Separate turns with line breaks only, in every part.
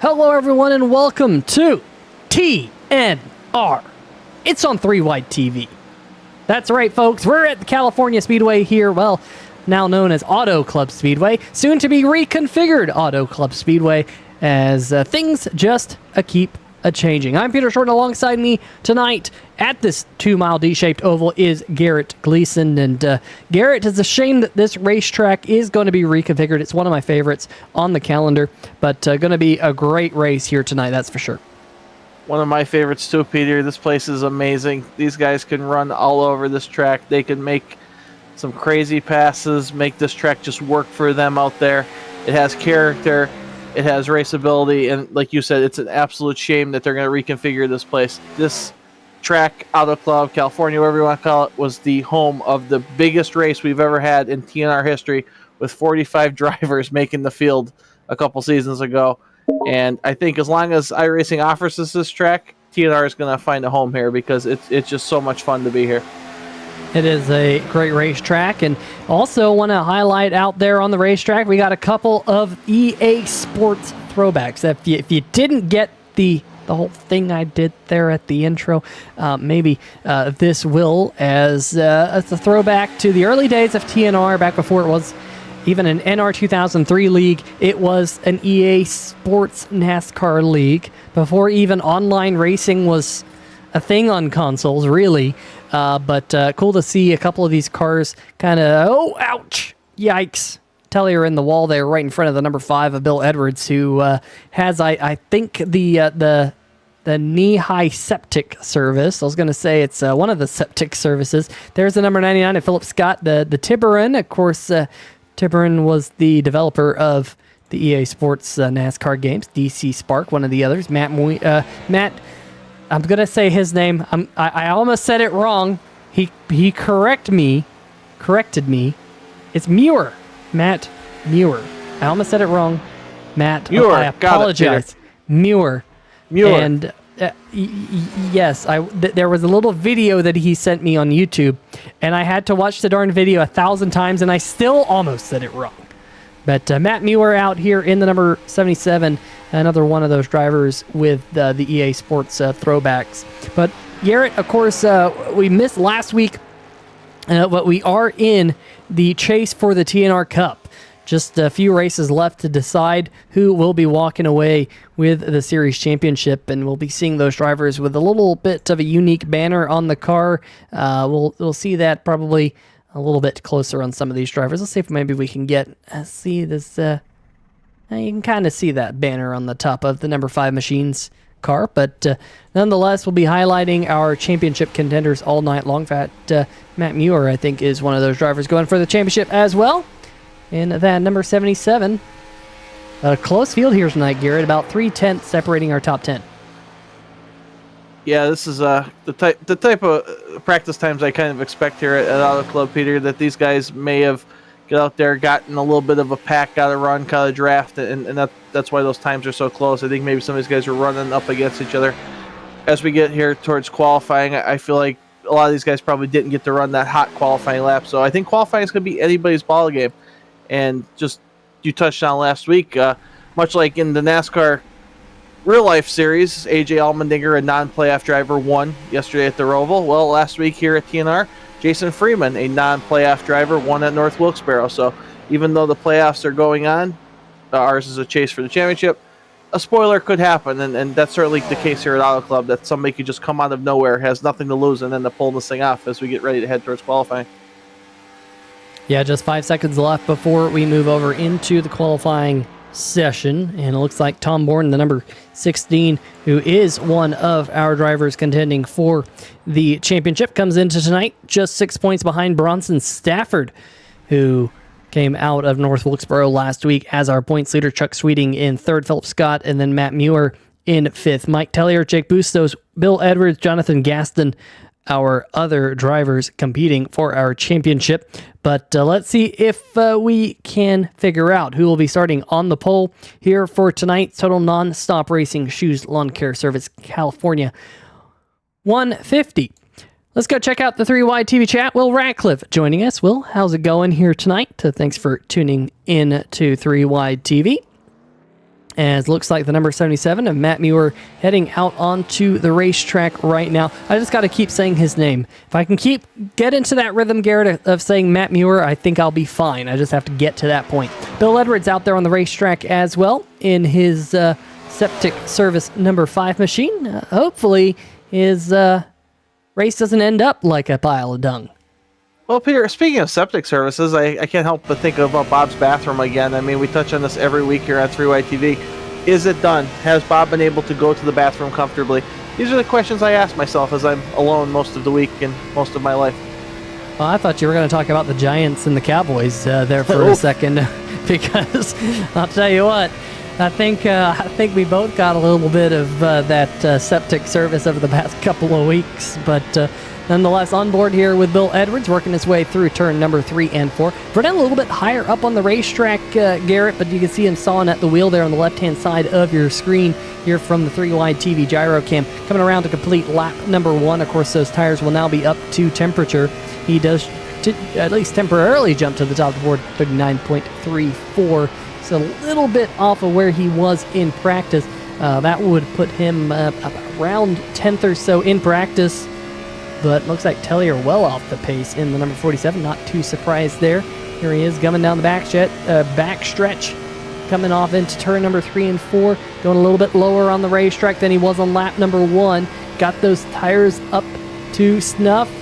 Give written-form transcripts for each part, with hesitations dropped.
Hello, everyone, and welcome to TNR. It's on 3 Wide TV. That's right, folks. We're at the California Speedway here, well, now known as Auto Club Speedway, soon to be reconfigured Auto Club Speedway, as things just keep changing. I'm Peter Short, and alongside me tonight at this 2-mile D-shaped oval is Garrett Gleason. And Garrett, it's a shame that this racetrack is going to be reconfigured. It's one of my favorites on the calendar, but going to be a great race here tonight, that's for sure.
One of my favorites too, Peter. This place is amazing. These guys can run all over this track. They can make some crazy passes, make this track just work for them out there. It has character. It has raceability, and like you said, it's an absolute shame that they're going to reconfigure this place. This track, Auto Club, California, whatever you want to call it, was the home of the biggest race we've ever had in TNR history, with 45 drivers making the field a couple seasons ago. And I think as long as iRacing offers us this track, TNR is going to find a home here because it's just so much fun to be here.
It is a great racetrack, and also want to highlight out there on the racetrack, we got a couple of EA Sports throwbacks. If you didn't get the whole thing I did there at the intro, maybe this will, as a throwback to the early days of TNR, back before it was even an NR 2003 league. It was an EA Sports NASCAR league, before even online racing was a thing on consoles, really. But cool to see a couple of these cars kind of, oh, ouch, yikes. Tellier in the wall there right in front of the number 5 of Bill Edwards, who has, I think, the knee-high septic service. I was going to say it's one of the septic services. There's the number 99 of Philip Scott, the Tiburon. Of course, Tiburon was the developer of the EA Sports NASCAR games, DC Spark, one of the others. Matt, I'm going to say his name. I almost said it wrong. He corrected me. It's Muir. Matt Muir. I almost said it wrong. Matt,
Muir.
I apologize. Muir. And yes, there was a little video that he sent me on YouTube, and I had to watch the darn video 1,000 times, and I still almost said it wrong. But Matt Muir out here in the number 77, another one of those drivers with the EA Sports throwbacks. But Garrett, of course, we missed last week, but we are in the chase for the TNR Cup. Just a few races left to decide who will be walking away with the series championship, and we'll be seeing those drivers with a little bit of a unique banner on the car. We'll see that probably a little bit closer on some of these drivers. Let's see if maybe we can get see this. You can kind of see that banner on the top of the number 5 Machines car, but nonetheless, we'll be highlighting our championship contenders all night long. In fact, Matt Muir, I think, is one of those drivers going for the championship as well. And that number 77, a close field here tonight, Garrett. About 3/10 separating our top 10.
Yeah, this is the type of practice times I kind of expect here at Auto Club, Peter, that these guys may have get out there, gotten a little bit of a pack out of run, out of draft, and that's why those times are so close. I think maybe some of these guys are running up against each other. As we get here towards qualifying, I feel like a lot of these guys probably didn't get to run that hot qualifying lap, so I think qualifying is going to be anybody's ball game. And just, you touched on last week, much like in the NASCAR Real Life Series, AJ Allmendinger, a non-playoff driver, won yesterday at the Roval. Well, last week here at TNR, Jason Freeman, a non-playoff driver, won at North Wilkes-Barre. So even though the playoffs are going on, ours is a chase for the championship, a spoiler could happen, and that's certainly the case here at Auto Club, that somebody could just come out of nowhere, has nothing to lose, and then to pull this thing off as we get ready to head towards qualifying.
Yeah, just 5 seconds left before we move over into the qualifying session, and it looks like Tom Bourne, the number 16, who is one of our drivers contending for the championship, comes into tonight just 6 points behind Bronson Stafford, who came out of North Wilkesboro last week as our points leader. Chuck Sweeting in 3rd, Philip Scott, and then Matt Muir in 5th. Mike Tellier, Jake Bustos, Bill Edwards, Jonathan Gaston, our other drivers competing for our championship. But let's see if we can figure out who will be starting on the pole here for tonight's Total Non-Stop Racing Schue's Lawn Care Service California 150. Let's go check out the 3Y TV chat. Will Ratcliffe joining us. Will, how's it going here tonight? Thanks for tuning in to 3Y TV. As looks like the number 77 of Matt Muir heading out onto the racetrack right now. I just got to keep saying his name. If I can get into that rhythm, Garrett, of saying Matt Muir, I think I'll be fine. I just have to get to that point. Bill Edwards out there on the racetrack as well in his septic service number 5 machine. Hopefully his race doesn't end up like a pile of dung.
Well, Peter, speaking of septic services, I can't help but think about Bob's bathroom again. I mean, we touch on this every week here on 3Y TV. Is it done? Has Bob been able to go to the bathroom comfortably? These are the questions I ask myself as I'm alone most of the week and most of my life.
Well, I thought you were going to talk about the Giants and the Cowboys there for a second, because I'll tell you what, I think we both got a little bit of that septic service over the past couple of weeks, but nonetheless, on board here with Bill Edwards, working his way through turn number 3 and 4. We're down a little bit higher up on the racetrack, Garrett, but you can see him sawing at the wheel there on the left-hand side of your screen here from the 3-wide TV gyro cam. Coming around to complete lap number 1. Of course, those tires will now be up to temperature. He does, at least temporarily, jump to the top of the board, 39.34. So a little bit off of where he was in practice. That would put him around 10th or so in practice. But looks like Tellier well off the pace in the number 47. Not too surprised there. Here he is coming down the backstretch, coming off into turn number 3 and 4. Going a little bit lower on the racetrack than he was on lap number 1. Got those tires up to snuff.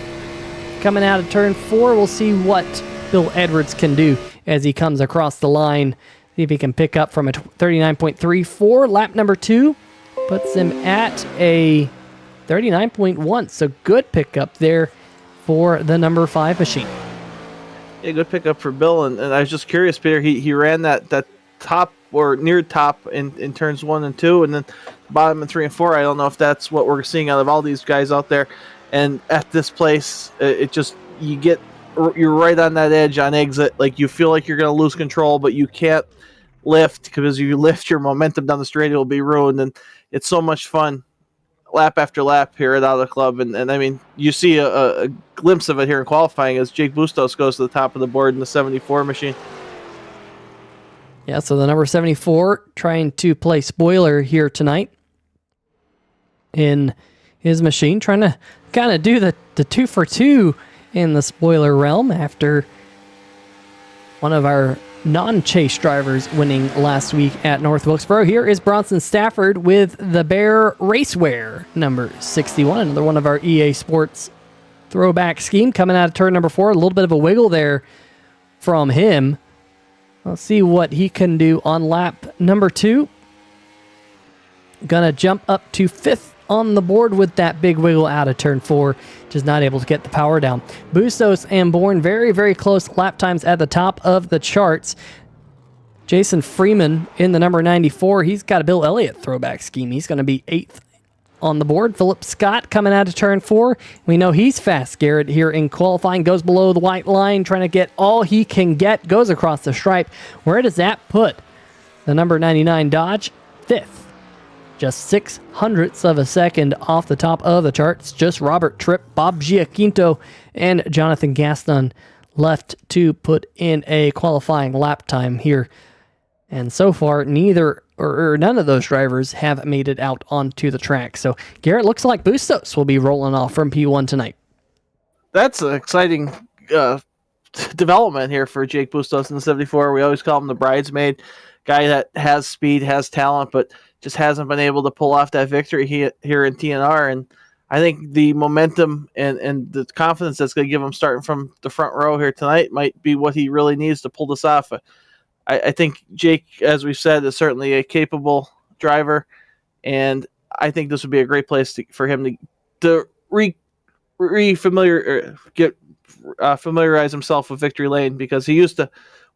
Coming out of turn 4, we'll see what Bill Edwards can do as he comes across the line. See if he can pick up from a 39.34. Lap number 2 puts him at a 39.1, so good pickup there for the number 5 machine.
Yeah, good pickup for Bill, and I was just curious, Peter, he ran that top or near top in turns 1 and 2, and then bottom in 3 and 4. I don't know if that's what we're seeing out of all these guys out there, and at this place, you're right on that edge on exit. Like, you feel like you're going to lose control, but you can't lift, because if you lift, your momentum down the straight, it will be ruined, and it's so much fun lap after lap here at Auto Club, and I mean, you see a glimpse of it here in qualifying as Jake Bustos goes to the top of the board in the 74 machine.
Yeah, so the number 74 trying to play spoiler here tonight in his machine, trying to kind of do the 2 for 2 in the spoiler realm after one of our non-chase drivers winning last week at North Wilkesboro. Here is Bronson Stafford with the Bear Racewear number 61, another one of our EA Sports throwback scheme. Coming out of turn number 4, a little bit of a wiggle there from him. Let's see what he can do on lap number 2. Gonna jump up to 5th on the board with that big wiggle out of turn 4. Just not able to get the power down. Bustos and Bourne very, very close lap times at the top of the charts. Jason Freeman in the number 94. He's got a Bill Elliott throwback scheme. He's going to be 8th on the board. Philip Scott coming out of turn 4. We know he's fast, Garrett, here in qualifying. Goes below the white line, trying to get all he can get. Goes across the stripe. Where does that put the number 99 Dodge? 5th. Just 6 hundredths of a second off the top of the charts. Just Robert Tripp, Bob Giaquinto, and Jonathan Gaston left to put in a qualifying lap time here. And so far, neither or none of those drivers have made it out onto the track. So, Garrett, looks like Bustos will be rolling off from P1 tonight.
That's an exciting development here for Jake Bustos in the 74. We always call him the bridesmaid, guy that has speed, has talent, but just hasn't been able to pull off that victory here in TNR. And I think the momentum and the confidence that's going to give him starting from the front row here tonight might be what he really needs to pull this off. I think Jake, as we've said, is certainly a capable driver, and I think this would be a great place for him to familiarize himself with victory lane, because he used to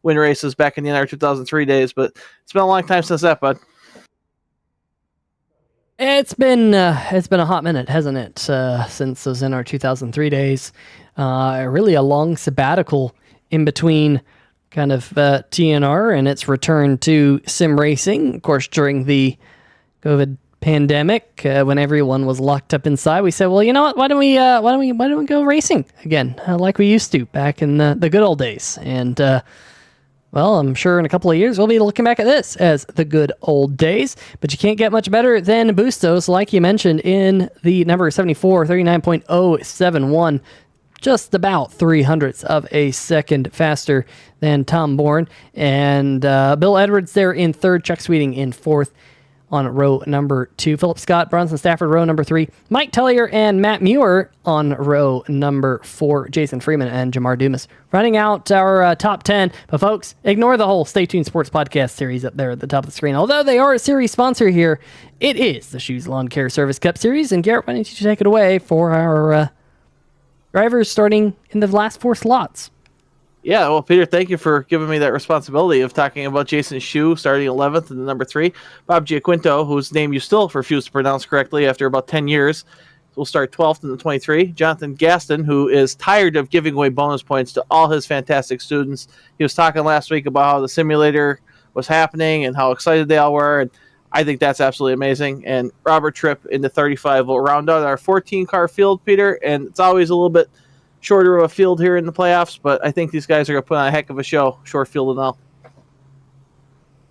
win races back in the NR 2003 days, but it's been a long time since that, bud.
It's been a hot minute, hasn't it? Since those NR 2003 days, really a long sabbatical in between kind of TNR and its return to sim racing. Of course, during the COVID pandemic, when everyone was locked up inside, we said, well, you know what? Why don't we go racing again, like we used to back in the good old days? And Well, I'm sure in a couple of years we'll be looking back at this as the good old days, but you can't get much better than Bustos, like you mentioned, in the number 74, 39.071, just about 300ths of a second faster than Tom Bourne. And Bill Edwards there in third, Chuck Sweeting in fourth on row number 2. Philip Scott, Bronson Stafford, row number 3. Mike Tellier and Matt Muir on row number 4. Jason Freeman and Jamar Dumas running out our top 10. But folks, ignore the whole Stay Tuned Sports podcast series up there at the top of the screen. Although they are a series sponsor here, it is the Schue's Lawn Care Service Cup Series. And Garrett, why don't you take it away for our drivers starting in the last 4 slots?
Yeah, well, Peter, thank you for giving me that responsibility of talking about Jason Schue starting 11th in the number 3. Bob Giaquinto, whose name you still refuse to pronounce correctly after about 10 years, will start 12th in the 23. Jonathan Gaston, who is tired of giving away bonus points to all his fantastic students. He was talking last week about how the simulator was happening and how excited they all were, and I think that's absolutely amazing. And Robert Tripp in the 35 will round out our 14-car field, Peter, and it's always a little bit shorter of a field here in the playoffs, but I think these guys are going to put on a heck of a show, short field and all.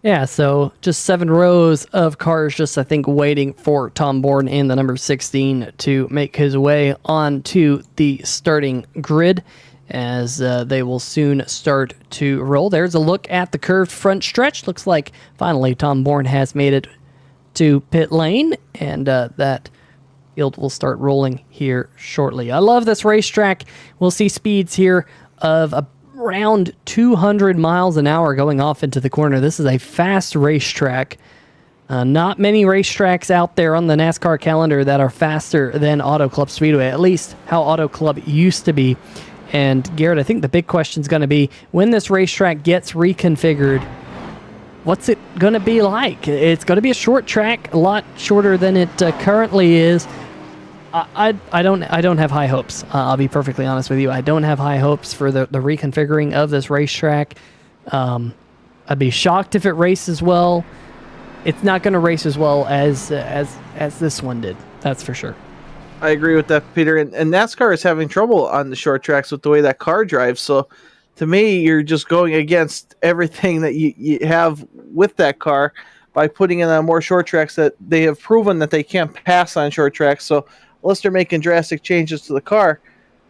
Yeah, so just 7 rows of cars just, I think, waiting for Tom Bourne in the number 16 to make his way onto the starting grid as they will soon start to roll. There's a look at the curved front stretch. Looks like finally Tom Bourne has made it to pit lane, and that field will start rolling here shortly. I love this racetrack. We'll see speeds here of around 200 miles an hour going off into the corner. This is a fast racetrack. Not many racetracks out there on the NASCAR calendar that are faster than Auto Club Speedway, at least how Auto Club used to be. And Garrett, I think the big question is going to be when this racetrack gets reconfigured, what's it going to be like? It's going to be a short track, a lot shorter than it currently is. I don't have high hopes. I'll be perfectly honest with you. I don't have high hopes for the reconfiguring of this racetrack. I'd be shocked if it races well. It's not going to race as well as this one did. That's for sure.
I agree with that, Peter. And NASCAR is having trouble on the short tracks with the way that car drives. So to me, you're just going against everything that you have with that car by putting it on more short tracks that they have proven that they can't pass on short tracks. So unless they're making drastic changes to the car,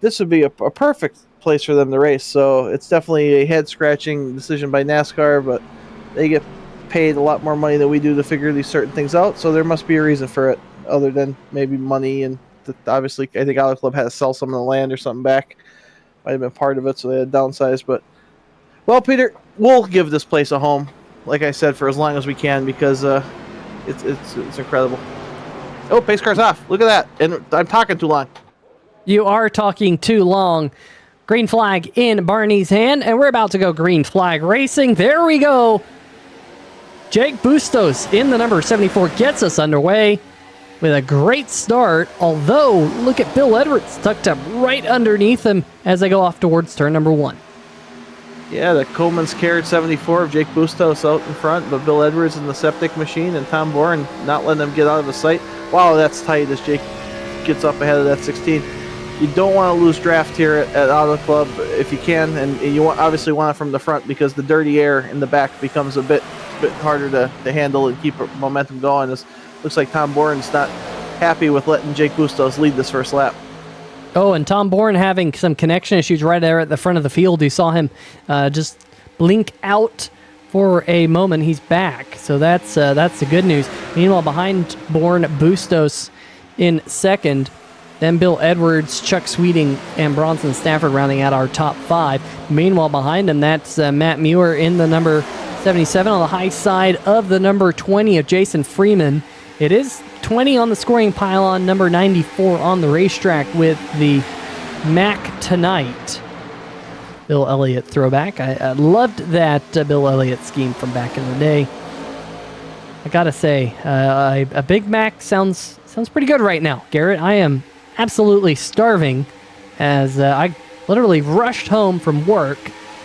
this would be a perfect place for them to race. So it's definitely a head-scratching decision by NASCAR, but they get paid a lot more money than we do to figure these certain things out. So there must be a reason for it other than maybe money. And obviously, I think Auto Club had to sell some of the land or something back. Might have been part of it, so they had downsized. But, well, Peter, we'll give this place a home, like I said, for as long as we can because it's incredible. Oh, pace car's off. Look at that. And I'm talking too long.
You are talking too long. Green flag in Barney's hand, and we're about to go green flag racing. There we go. Jake Bustos in the number 74 gets us underway with a great start, although look at Bill Edwards tucked up right underneath him as they go off towards turn number 1.
Yeah, the Coleman's Carrot 74 of Jake Bustos out in front, but Bill Edwards in the septic machine and Tom Bourne not letting them get out of his sight. Wow, that's tight as Jake gets up ahead of that 16. You don't want to lose draft here at Auto Club if you can, and you obviously want it from the front because the dirty air in the back becomes a bit harder to handle and keep momentum going. It looks like Tom Bourne's not happy with letting Jake Bustos lead this first lap.
Oh, and Tom Bourne having some connection issues right there at the front of the field. You saw him just blink out for a moment. He's back, so that's the good news. Meanwhile, behind Bourne, Bustos in second. Then Bill Edwards, Chuck Sweeting, and Bronson Stafford rounding out our top 5. Meanwhile, behind him, that's Matt Muir in the number 77 on the high side of the number 20 of Jason Freeman. It is 20 on the scoring pylon, number 94 on the racetrack with the Mac Tonight Bill Elliott throwback. I loved that Bill Elliott scheme from back in the day. I gotta say, a Big Mac sounds pretty good right now, Garrett. I am absolutely starving as I literally rushed home from work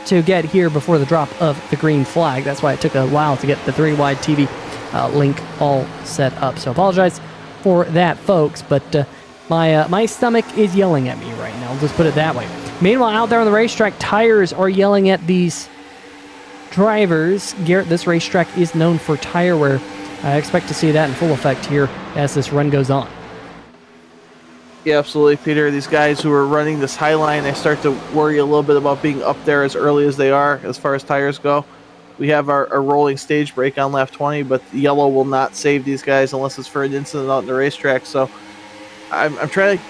to get here before the drop of the green flag. That's why it took a while to get the 3-wide TV link all set up. So apologize for that, folks, but my stomach is yelling at me right now. I'll just put it that way. Meanwhile, out there on the racetrack, tires are yelling at these drivers. Garrett, this racetrack is known for tire wear. I expect to see that in full effect here as this run goes on.
Yeah, absolutely, Peter. These guys who are running this high line, I start to worry a little bit about being up there as early as they are as far as tires go. We have our rolling stage break on lap 20, but the yellow will not save these guys unless it's for an incident out in the racetrack. So I'm trying to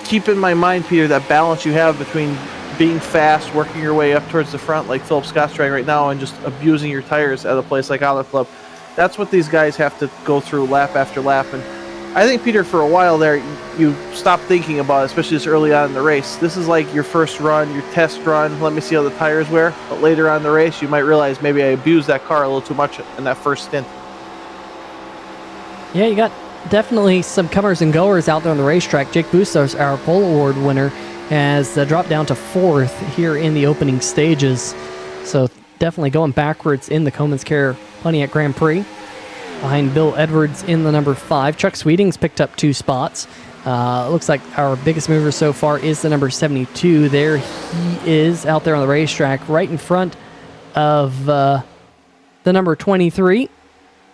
keep in my mind, Peter, that balance you have between being fast, working your way up towards the front like Philip Scott's trying right now, and just abusing your tires at a place like Auto Club. That's what these guys have to go through lap after lap. And I think, Peter, for a while there, you stopped thinking about it, especially this early on in the race. This is like your first run, your test run. Let me see how the tires wear. But later on in the race, you might realize maybe I abused that car a little too much in that first stint.
Yeah, you got definitely some comers and goers out there on the racetrack. Jake Bustos, our pole award winner, has dropped down to 4th here in the opening stages. So definitely going backwards in the Comans Care Pontiac Grand Prix. Behind Bill Edwards in the number 5. Chuck Sweeting's picked up 2 spots. Looks like our biggest mover so far is the number 72. There he is out there on the racetrack right in front of the number 23.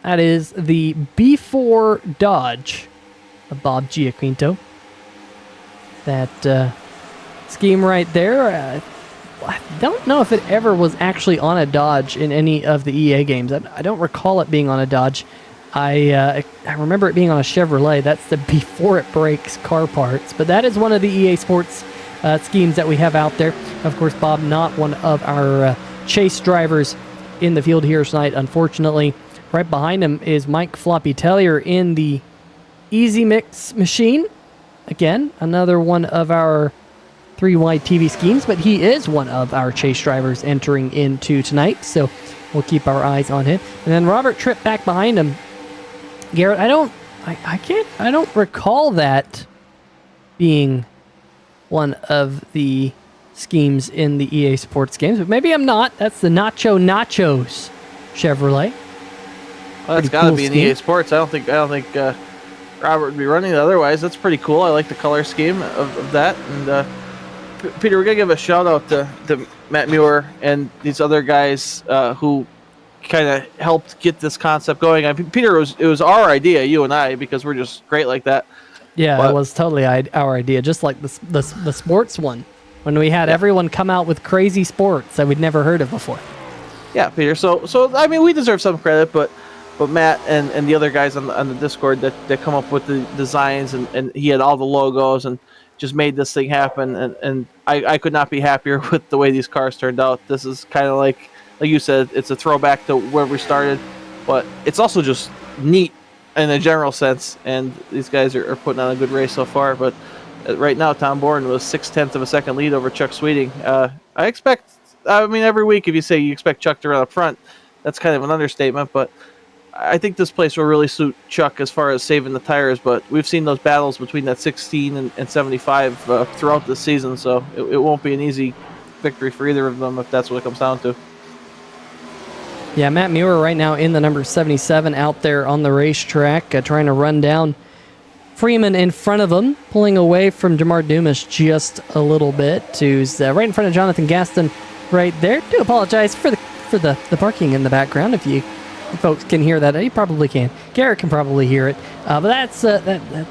That is the B4 Dodge of Bob Giaquinto. That scheme right there, I don't know if it ever was actually on a Dodge in any of the EA games. I don't recall it being on a Dodge. I remember it being on a Chevrolet. That's the Before It Breaks car parts. But that is one of the EA Sports schemes that we have out there. Of course, Bob, not one of our chase drivers in the field here tonight, unfortunately. Right behind him is Mike Floppy Tellier in the Easy Mix machine. Again, another one of our 3-wide TV schemes, but he is one of our chase drivers entering into tonight, so we'll keep our eyes on him. And then Robert Tripp back behind him. Garrett, I don't recall that being one of the schemes in the EA Sports games, but maybe I'm not. That's the Nachos Chevrolet.
Well, that's got to be in EA Sports. I don't think Robert would be running it otherwise. That's pretty cool. I like the color scheme of that. And Peter, we're gonna give a shout out to Matt Muir and these other guys who kind of helped get this concept going. Peter, it was our idea, you and I, because we're just great like that.
Yeah, but it was totally our idea, just like the sports one, when we had everyone come out with crazy sports that we'd never heard of before.
Yeah, Peter. So I mean, we deserve some credit, but Matt and the other guys on the Discord that come up with the designs and he had all the logos and just made this thing happen, and I could not be happier with the way these cars turned out. This is kind of like you said, it's a throwback to where we started, but it's also just neat in a general sense, and these guys are putting on a good race so far. But right now, Tom Bourne was 0.6 of a second lead over Chuck Sweeting. I mean, every week if you say you expect Chuck to run up front, that's kind of an understatement, but I think this place will really suit Chuck as far as saving the tires, but we've seen those battles between that 16 and 75 throughout the season, so it won't be an easy victory for either of them if that's what it comes down to.
Yeah, Matt Muir right now in the number 77 out there on the racetrack, trying to run down Freeman in front of him, pulling away from Jamar Dumas just a little bit, who's right in front of Jonathan Gaston right there. Do apologize for the parking in the background if you folks can hear that. You probably can. Garrett can probably hear it. But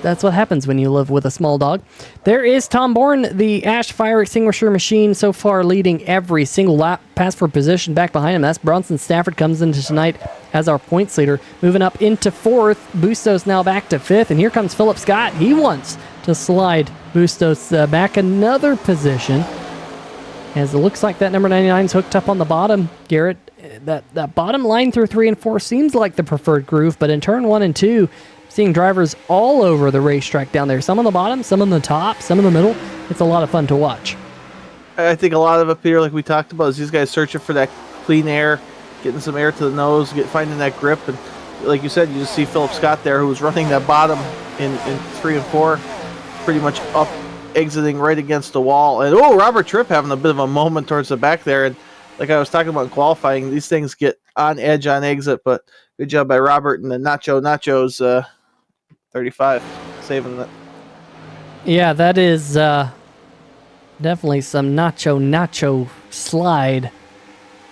that's what happens when you live with a small dog. There is Tom Bourne, the Ash fire extinguisher machine, so far leading every single lap. Pass for position back behind him. That's Bronson Stafford comes into tonight as our points leader. Moving up into 4th. Bustos now back to 5th. And here comes Philip Scott. He wants to slide Bustos back another position. As it looks like that number 99 is hooked up on the bottom, Garrett. That bottom line through 3 and 4 seems like the preferred groove, but in turn 1 and 2, seeing drivers all over the racetrack down there. Some on the bottom, some on the top, some in the middle. It's a lot of fun to watch.
I think a lot of it, Peter, like we talked about, is these guys searching for that clean air, getting some air to the nose, finding that grip. And like you said, you just see Philip Scott there, who was running that bottom in 3 and 4, pretty much up, exiting right against the wall. And Robert Tripp having a bit of a moment towards the back there. And like I was talking about in qualifying, these things get on edge on exit, but good job by Robert and the Nachos 35 saving that.
Yeah, that is definitely some nacho slide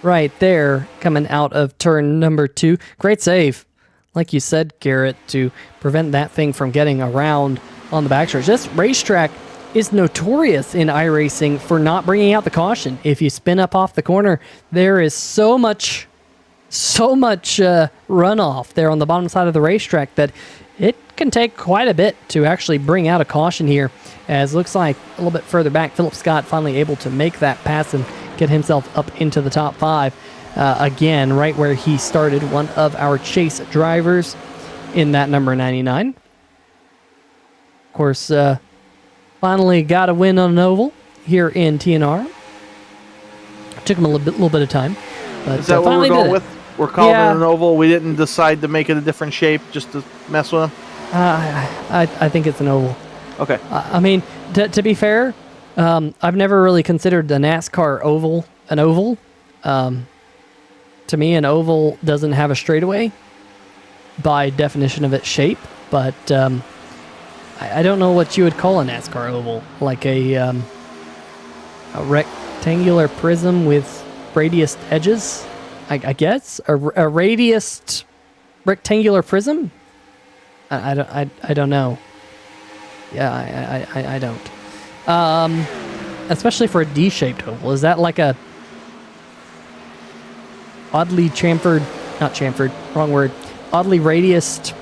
right there coming out of turn number 2. Great save, like you said, Garrett, to prevent that thing from getting around on the backstretch. This racetrack is notorious in iRacing for not bringing out the caution. If you spin up off the corner, there is so much runoff there on the bottom side of the racetrack that it can take quite a bit to actually bring out a caution here. As looks like a little bit further back, Philip Scott finally able to make that pass and get himself up into the top 5. Again, right where he started, one of our chase drivers in that number 99. Of course, finally got a win on an oval here in TNR. Took him a little bit of time. But
is that what we're going with? We're calling it an oval. We didn't decide to make it a different shape just to mess with him.
I think it's an oval.
Okay.
I mean, to be fair, I've never really considered the NASCAR oval an oval. To me, an oval doesn't have a straightaway by definition of its shape, but I don't know what you would call a NASCAR oval. Like a rectangular prism with radiused edges, I guess? A radiused rectangular prism? I don't know. Yeah, I don't. Especially for a D-shaped oval. Is that like a oddly chamfered, not chamfered, wrong word, oddly radiused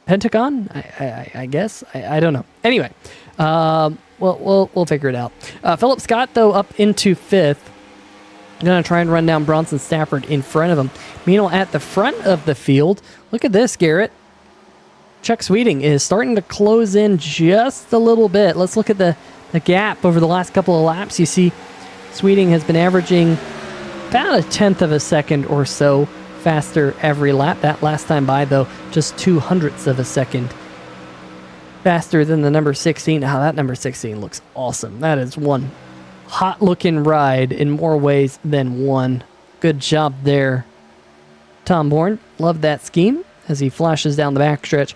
pentagon? I guess. I don't know. Anyway, we'll figure it out. Philip Scott, though, up into 5th. Going to try and run down Bronson Stafford in front of him. Meanwhile, at the front of the field, look at this, Garrett. Chuck Sweeting is starting to close in just a little bit. Let's look at the gap over the last couple of laps. You see Sweeting has been averaging about a 1/10 of a second or so faster every lap. That last time by, though, just 2/100ths of a second faster than the number 16. Now, that number 16 looks awesome. That is one hot-looking ride in more ways than one. Good job there, Tom Bourne. Love that scheme as he flashes down the backstretch.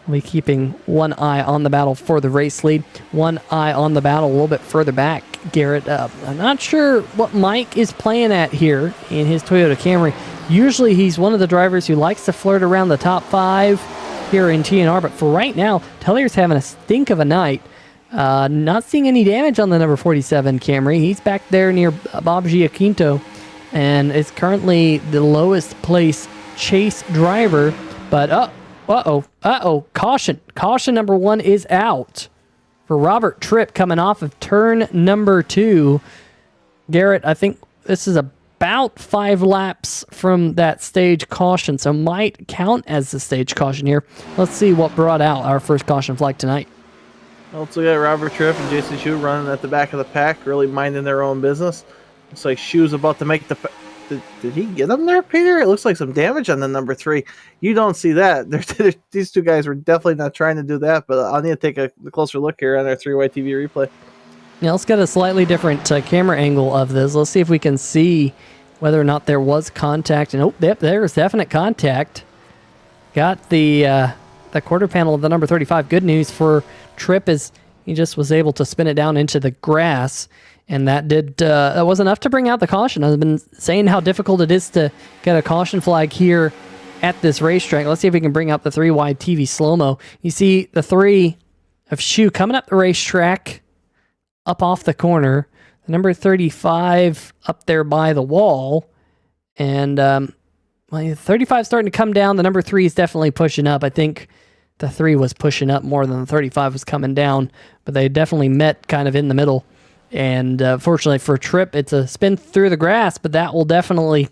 We'll be keeping one eye on the battle for the race lead. One eye on the battle a little bit further back, Garrett. I'm not sure what Mike is playing at here in his Toyota Camry. Usually he's one of the drivers who likes to flirt around the top 5 here in TNR, but for right now, Tellier's having a stink of a night. Not seeing any damage on the number 47 Camry. He's back there near Bob Giaquinto and is currently the lowest place chase driver. But caution. Caution number 1 is out for Robert Tripp coming off of turn number 2. Garrett, I think this is about 5 laps from that stage caution, so might count as the stage caution here. Let's see what brought out our first caution flag tonight.
Let's look at Robert Tripp and Jason Schue running at the back of the pack, really minding their own business. Looks like Schue's about to make the... Did he get him there, Peter? It looks like some damage on the number 3. You don't see that. These two guys were definitely not trying to do that, but I'll need to take a closer look here on our 3Y TV replay.
Now, let's get a slightly different camera angle of this. Let's see if we can see whether or not there was contact. And yep, there's definite contact. Got the quarter panel of the number 35. Good news for Tripp is he just was able to spin it down into the grass, and that was enough to bring out the caution. I've been saying how difficult it is to get a caution flag here at this racetrack. Let's see if we can bring up the 3 wide TV slow-mo. You see the 3 of Schue coming up the racetrack, up off the corner. The number 35 up there by the wall, and 35 starting to come down. The number 3 is definitely pushing up. I think the 3 was pushing up more than the 35 was coming down, but they definitely met kind of in the middle. And fortunately for Tripp, it's a spin through the grass, but that will definitely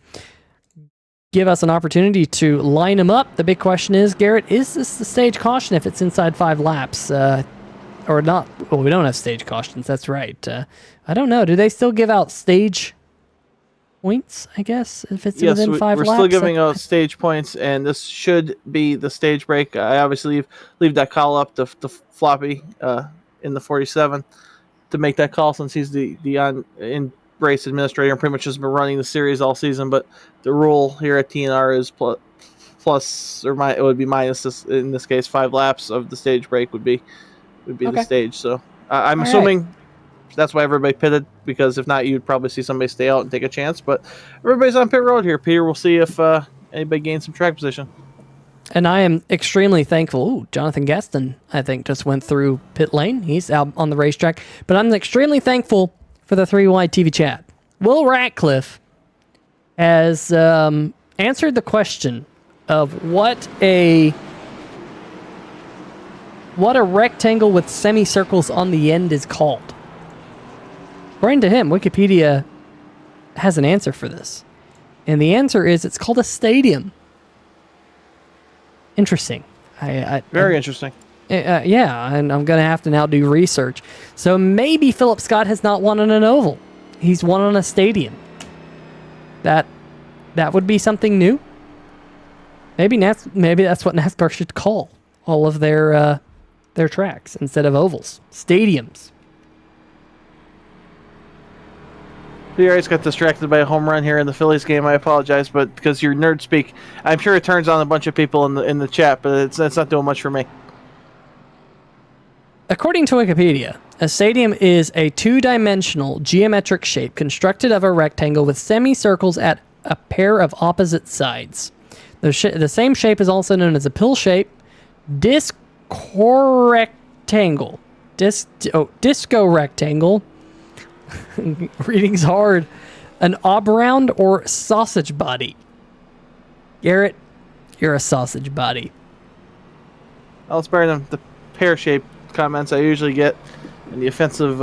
give us an opportunity to line him up. The big question is, Garrett, is this the stage caution if it's inside 5 laps? Or not? Well, we don't have stage cautions. That's right. I don't know. Do they still give out stage points, I guess, if it's within 5 laps?
We're still giving out stage points, and this should be the stage break. I obviously leave that call up to Floppy in the 47 to make that call, since he's the in race administrator and pretty much has been running the series all season. But the rule here at TNR is plus or minus, it would be minus this, in this case 5 laps of the stage break would be the stage. So I'm assuming that's why everybody pitted, because if not, you'd probably see somebody stay out and take a chance. But everybody's on pit road here, Peter. We'll see if anybody gains some track position.
And I am extremely thankful. Ooh, Jonathan Gaston, I think, just went through pit lane. He's out on the racetrack. But I'm extremely thankful for the 3-wide TV chat. Will Ratcliffe has answered the question of what a rectangle with semicircles on the end is called. According to him, Wikipedia has an answer for this. And the answer is it's called a stadium. Interesting.
Very interesting.
Yeah, and I'm going to have to now do research. So maybe Philip Scott has not won on an oval. He's won on a stadium. That would be something new. Maybe that's what NASCAR should call all of their tracks instead of ovals. Stadiums.
Peter, I just got distracted by a home run here in the Phillies game. I apologize, but because your nerd speak, I'm sure it turns on a bunch of people in the chat, but it's not doing much for me.
According to Wikipedia, a stadium is a two-dimensional geometric shape constructed of a rectangle with semicircles at a pair of opposite sides. The same shape is also known as a pill shape, disco rectangle, reading's hard, an oblong or sausage body. Garrett, you're a sausage body.
I'll spare them the pear-shaped comments I usually get and the offensive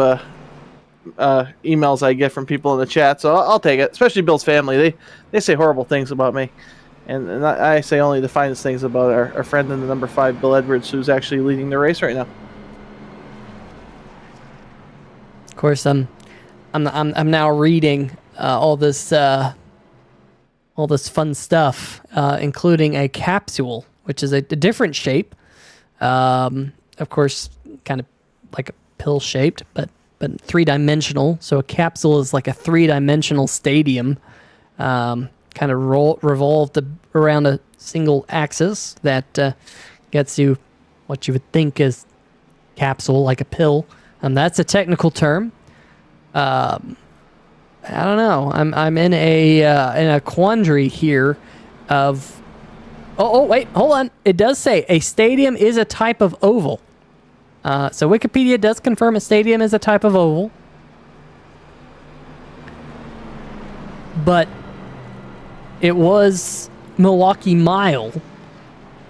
emails I get from people in the chat, so I'll take it. Especially Bill's family. They say horrible things about me. And I say only the finest things about our friend in the number 5, Bill Edwards, who's actually leading the race right now.
Of course, I'm now reading all this fun stuff, including a capsule, which is a different shape. Of course, kind of like a pill shaped, but 3-dimensional. So a capsule is like a 3-dimensional stadium, kind of revolved around a single axis that gets you what you would think is capsule, like a pill. That's a technical term. I don't know. I'm in a quandary here of. Oh, wait, hold on. It does say a stadium is a type of oval. So Wikipedia does confirm a stadium is a type of oval. But it was Milwaukee Mile,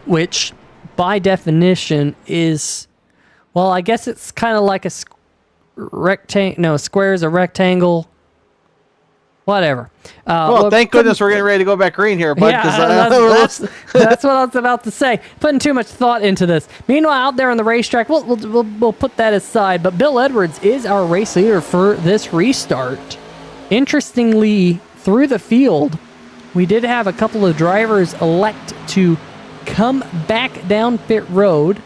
which by definition is, well, I guess it's kind of like a rectangle. No, a square is a rectangle. Whatever.
Well, thank goodness we're getting ready to go back green here, bud.
Yeah, that's what I was about to say. Putting too much thought into this. Meanwhile, out there on the racetrack, we'll put that aside. But Bill Edwards is our race leader for this restart. Interestingly, through the field, we did have a couple of drivers elect to come back down pit road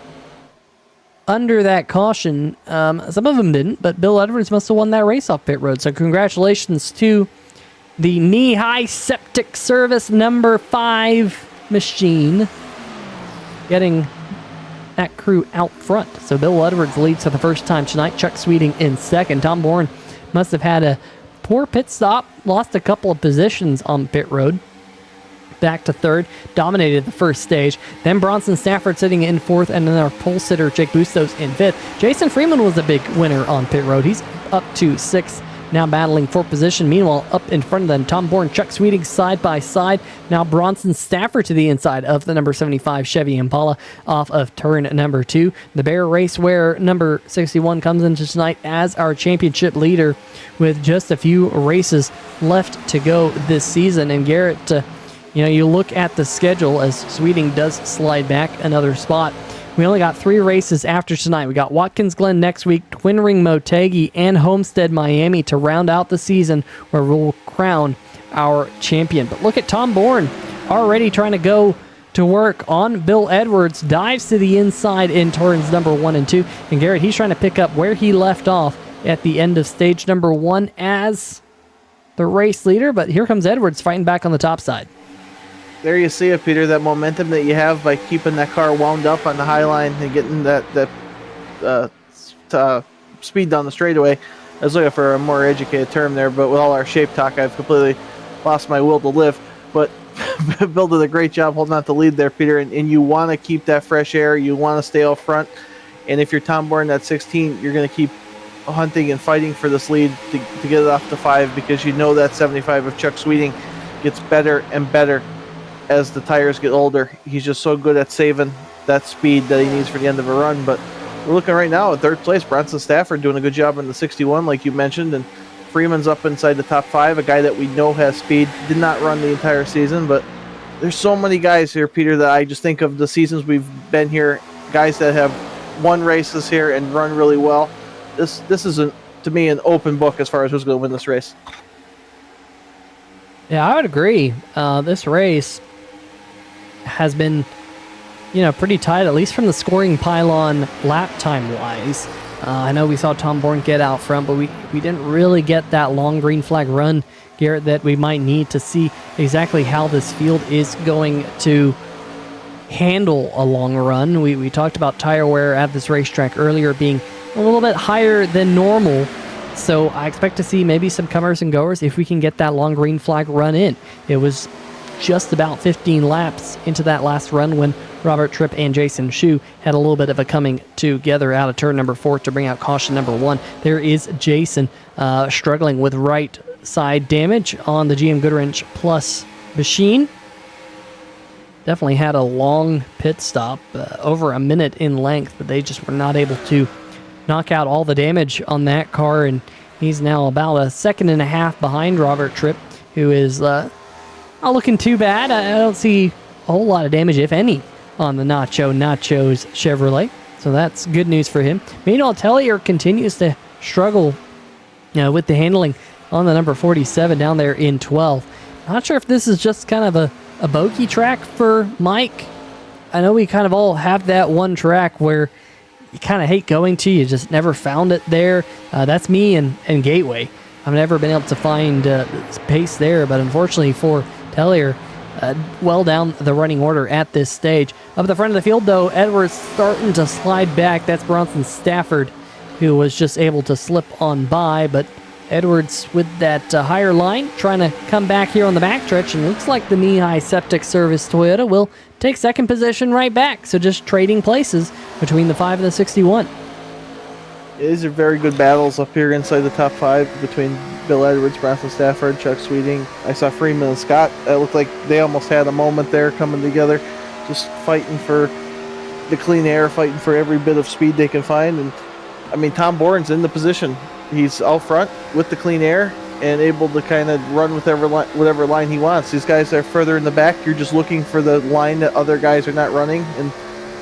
under that caution. Some of them didn't, but Bill Edwards must have won that race off pit road. So congratulations to the knee-high septic service number 5 machine getting that crew out front. So Bill Edwards leads for the first time tonight. Chuck Sweeting in second. Tom Bourne must have had a poor pit stop, lost a couple of positions on pit road. Back to third, dominated the first stage. Then Bronson Stafford sitting in fourth, and then our pole sitter, Jake Bustos, in fifth. Jason Freeman was a big winner on pit road. He's up to sixth, now battling for position. Meanwhile, up in front of them, Tom Bourne, Chuck Sweeting side by side. Now Bronson Stafford to the inside of the number 75 Chevy Impala off of turn number 2. The Bear Race where number 61 comes into tonight as our championship leader with just a few races left to go this season. And Garrett, you look at the schedule as Sweeting does slide back another spot. We only got 3 races after tonight. We got Watkins Glen next week, Twin Ring Motegi, and Homestead Miami to round out the season where we'll crown our champion. But look at Tom Bourne already trying to go to work on Bill Edwards. Dives to the inside in turns number 1 and 2. And Garrett, he's trying to pick up where he left off at the end of stage number 1 as the race leader. But here comes Edwards fighting back on the top side.
There you see it, Peter, that momentum that you have by keeping that car wound up on the high line and getting that speed down the straightaway. I was looking for a more educated term there, but with all our shape talk, I've completely lost my will to live. But Bill did a great job holding on to lead there, Peter, and you want to keep that fresh air. You want to stay out front. And if you're Tom Bourne at 16, you're going to keep hunting and fighting for this lead to get it off to 5, because you know that 75 of Chuck Sweeting gets better and better as the tires get older. He's just so good at saving that speed that he needs for the end of a run. But we're looking right now at 3rd place. Bronson Stafford doing a good job in the 61, like you mentioned, and Freeman's up inside the top 5, a guy that we know has speed. Did not run the entire season, but there's so many guys here, Peter, that I just think of the seasons we've been here, guys that have won races here and run really well. This is, to me, an open book as far as who's going to win this race.
Yeah, I would agree. This race has been, pretty tight, at least from the scoring pylon lap time wise. I know we saw Tom Bourne get out front, but we didn't really get that long green flag run, Garrett, that we might need to see exactly how this field is going to handle a long run. We talked about tire wear at this racetrack earlier being a little bit higher than normal, so I expect to see maybe some comers and goers if we can get that long green flag run in. It was just about 15 laps into that last run when Robert Tripp and Jason Schue had a little bit of a coming together out of turn number 4 to bring out caution number 1. There is Jason struggling with right side damage on the GM Goodwrench Plus machine. Definitely had a long pit stop, over a minute in length, but they just were not able to knock out all the damage on that car, and he's now about a 1.5 seconds behind Robert Tripp, who is not looking too bad. I don't see a whole lot of damage, if any, on the Nachos Chevrolet, so that's good news for him. Meanwhile, Tellier continues to struggle with the handling on the number 47 down there in 12. Not sure if this is just kind of a bogey track for Mike. I know we kind of all have that one track where you kind of hate going to. You just never found it there. That's me and Gateway. I've never been able to find pace there, but unfortunately for Tellier, well down the running order at this stage. Up at the front of the field, though, Edwards starting to slide back. That's Bronson Stafford, who was just able to slip on by, but Edwards with that higher line trying to come back here on the backstretch, and looks like the knee-high septic service Toyota will take second position right back. So just trading places between the 5 and the 61.
These are very good battles up here inside the top 5 between Bill Edwards, Bronson Stafford, Chuck Sweeting. I saw Freeman and Scott. It looked like they almost had a moment there coming together, just fighting for the clean air, fighting for every bit of speed they can find. And I mean, Tom Bourne's in the position. He's out front with the clean air and able to kind of run with whatever line he wants. These guys are further in the back. You're just looking for the line that other guys are not running, and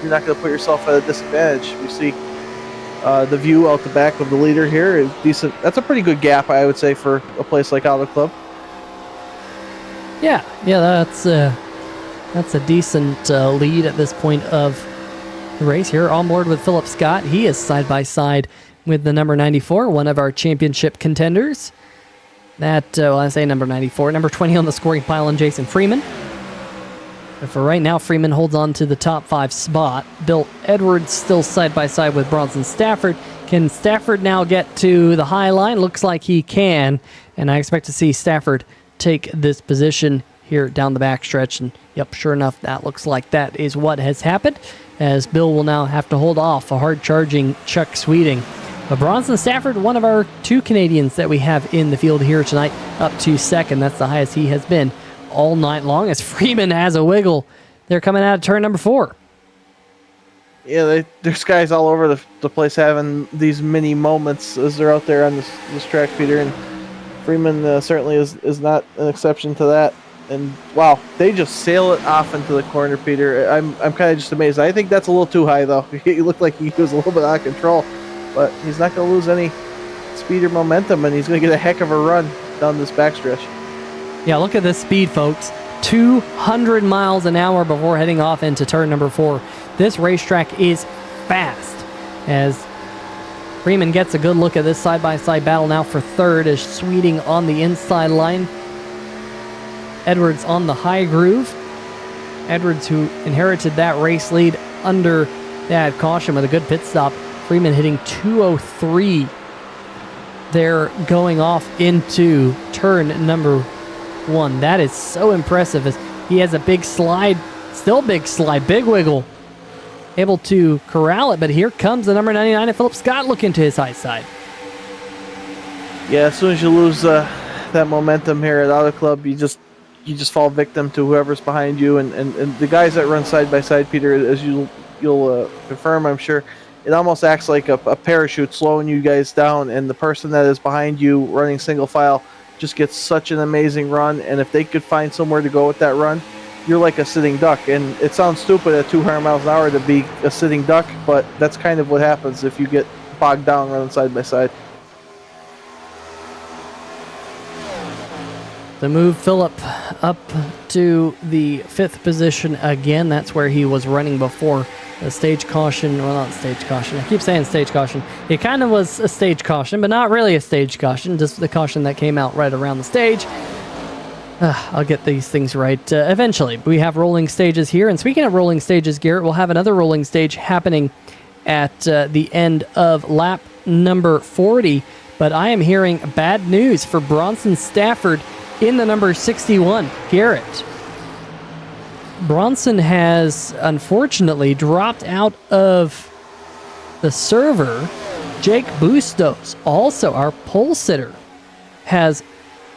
you're not going to put yourself at a disadvantage. We see the view out the back of the leader here is decent. That's a pretty good gap, I would say, for a place like Auto Club.
Yeah, that's a decent lead at this point of the race here. On board with Philip Scott. He is side by side with the number 94, one of our championship contenders. That, I say number 94, number 20 on the scoring pile, and Jason Freeman. But for right now, Freeman holds on to the top 5 spot. Bill Edwards still side by side with Bronson Stafford. Can Stafford now get to the high line? Looks like he can, and I expect to see Stafford take this position here down the backstretch. And yep, sure enough, that looks like that is what has happened, as Bill will now have to hold off a hard-charging Chuck Sweeting. But Bronson Stafford, one of our 2 Canadians that we have in the field here tonight, up to second. That's the highest he has been all night long, as Freeman has a wiggle. They're coming out of turn number 4.
Yeah, there's guys all over the place having these mini moments as they're out there on this track, Peter, and Freeman certainly is not an exception to that. And wow, they just sail it off into the corner, Peter. I'm kind of just amazed. I think that's a little too high, though. He looked like he was a little bit out of control, but he's not going to lose any speed or momentum, and he's going to get a heck of a run down this backstretch.
Yeah, look at this speed, folks. 200 miles an hour before heading off into turn number 4. This racetrack is fast, as Freeman gets a good look at this side-by-side battle now for third, as Sweeting on the inside line. Edwards on the high groove. Edwards, who inherited that race lead under that caution with a good pit stop. Freeman hitting 203 there going off into turn number 1. That is so impressive as he has a big slide, still big slide, big wiggle, able to corral it, but here comes the number 99 of Philip Scott looking to his high side.
Yeah, as soon as you lose that momentum here at Auto Club, you just fall victim to whoever's behind you, and the guys that run side by side, Peter, as you'll confirm, I'm sure, it almost acts like a parachute slowing you guys down, and the person that is behind you running single file just gets such an amazing run, and if they could find somewhere to go with that run, you're like a sitting duck. And it sounds stupid at 200 miles an hour to be a sitting duck, but that's kind of what happens if you get bogged down running side by side.
To move Philip up to the 5th position again. That's where he was running before the stage caution. Well, not stage caution. I keep saying stage caution. It kind of was a stage caution, but not really a stage caution. Just the caution that came out right around the stage. I'll get these things right eventually. We have rolling stages here. And speaking of rolling stages, Garrett, we'll have another rolling stage happening at the end of lap number 40. But I am hearing bad news for Bronson Stafford in the number 61, Garrett. Bronson has unfortunately dropped out of the server. Jake Bustos, also our pole sitter, has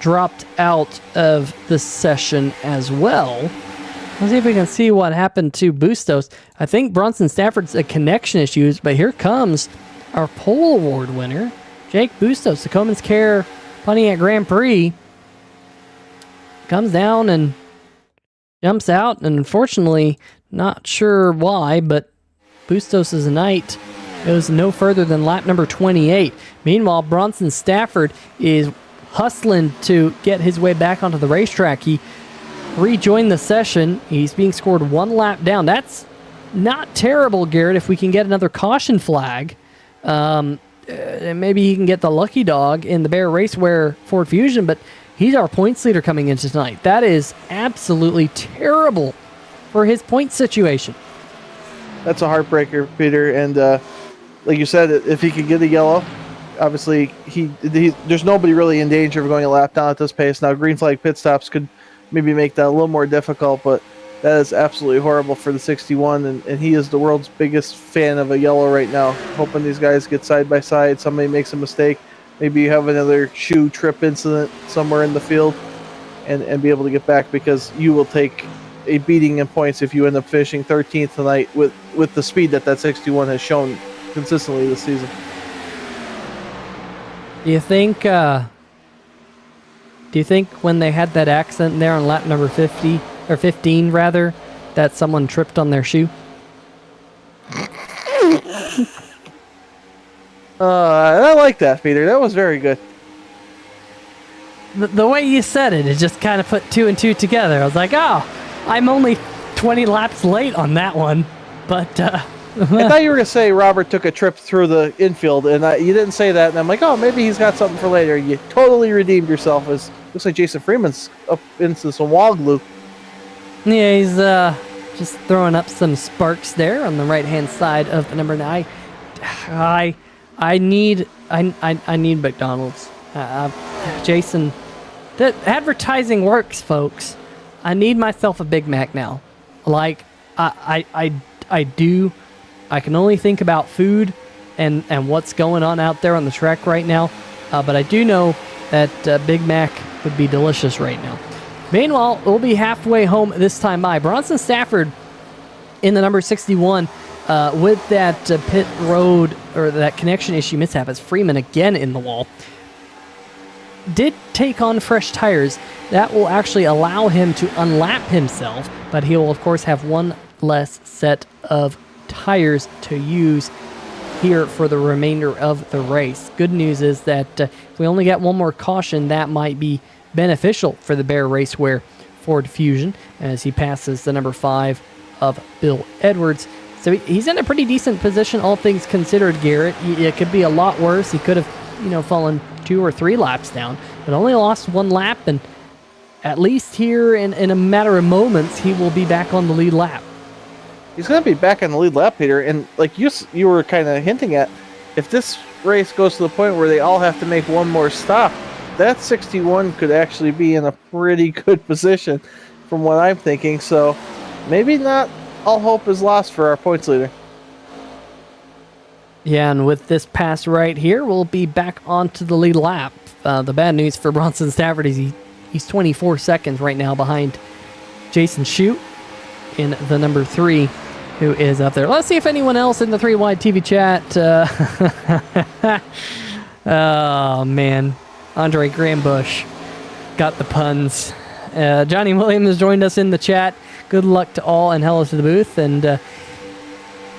dropped out of the session as well. Let's see if we can see what happened to Bustos. I think Bronson Stafford's a connection issues, but here comes our pole award winner, Jake Bustos, the Coleman's Care Pontiac Grand Prix. Comes down and jumps out, and unfortunately, not sure why, but Bustos' night goes no further than lap number 28. Meanwhile, Bronson Stafford is hustling to get his way back onto the racetrack. He rejoined the session. He's being scored 1 lap down. That's not terrible, Garrett, if we can get another caution flag. And maybe he can get the lucky dog in the Bear Raceware Ford Fusion, but he's our points leader coming into tonight. That is absolutely terrible for his point situation.
That's a heartbreaker, Peter. And like you said, if he could get a yellow, obviously there's nobody really in danger of going a lap down at this pace. Now, green flag pit stops could maybe make that a little more difficult, but that is absolutely horrible for the 61. And he is the world's biggest fan of a yellow right now, hoping these guys get side by side. Somebody makes a mistake. Maybe you have another Schue trip incident somewhere in the field and be able to get back, because you will take a beating in points if you end up finishing 13th tonight with the speed that 61 has shown consistently this season.
Do you think when they had that accident there on lap number 50 or 15 rather, that someone tripped on their shoe?
I like that, Peter. That was very good.
The way you said it just kind of put 2 and 2 together. I was like, oh, I'm only 20 laps late on that one. But
I thought you were going to say Robert took a trip through the infield, and you didn't say that. And I'm like, oh, maybe he's got something for later. You totally redeemed yourself. Looks like Jason Freeman's up into some wall glue.
Yeah, he's just throwing up some sparks there on the right-hand side of the number 9. I need McDonald's. Jason, the advertising works, folks. I need myself a Big Mac now. Like, I do. I can only think about food and what's going on out there on the track right now. But I do know that Big Mac would be delicious right now. Meanwhile, we'll be halfway home this time by. Bronson Stafford in the number 61 with that pit road or that connection issue mishap as Freeman again in the wall. Did take on fresh tires. That will actually allow him to unlap himself, but he will, of course, have one less set of tires to use here for the remainder of the race. Good news is that if we only get one more caution, that might be beneficial for the Bear Raceware Ford Fusion as he passes the number 5 of Bill Edwards. So he's in a pretty decent position, all things considered, Garrett. It could be a lot worse. He could have, fallen 2 or 3 laps down, but only lost 1 lap, and at least here in a matter of moments, he will be back on the lead lap.
He's going to be back on the lead lap, Peter, and like you were kind of hinting at, if this race goes to the point where they all have to make one more stop, that 61 could actually be in a pretty good position from what I'm thinking. So maybe not all hope is lost for our points leader.
Yeah, and with this pass right here, we'll be back onto the lead lap. The bad news for Bronson Stafford is he's 24 seconds right now behind Jason Schue in the number 3, who is up there. Let's see if anyone else in the 3 Wide TV chat. Oh, man. Andre Grambush got the puns. Johnny Williams joined us in the chat. Good luck to all and hello to the booth. And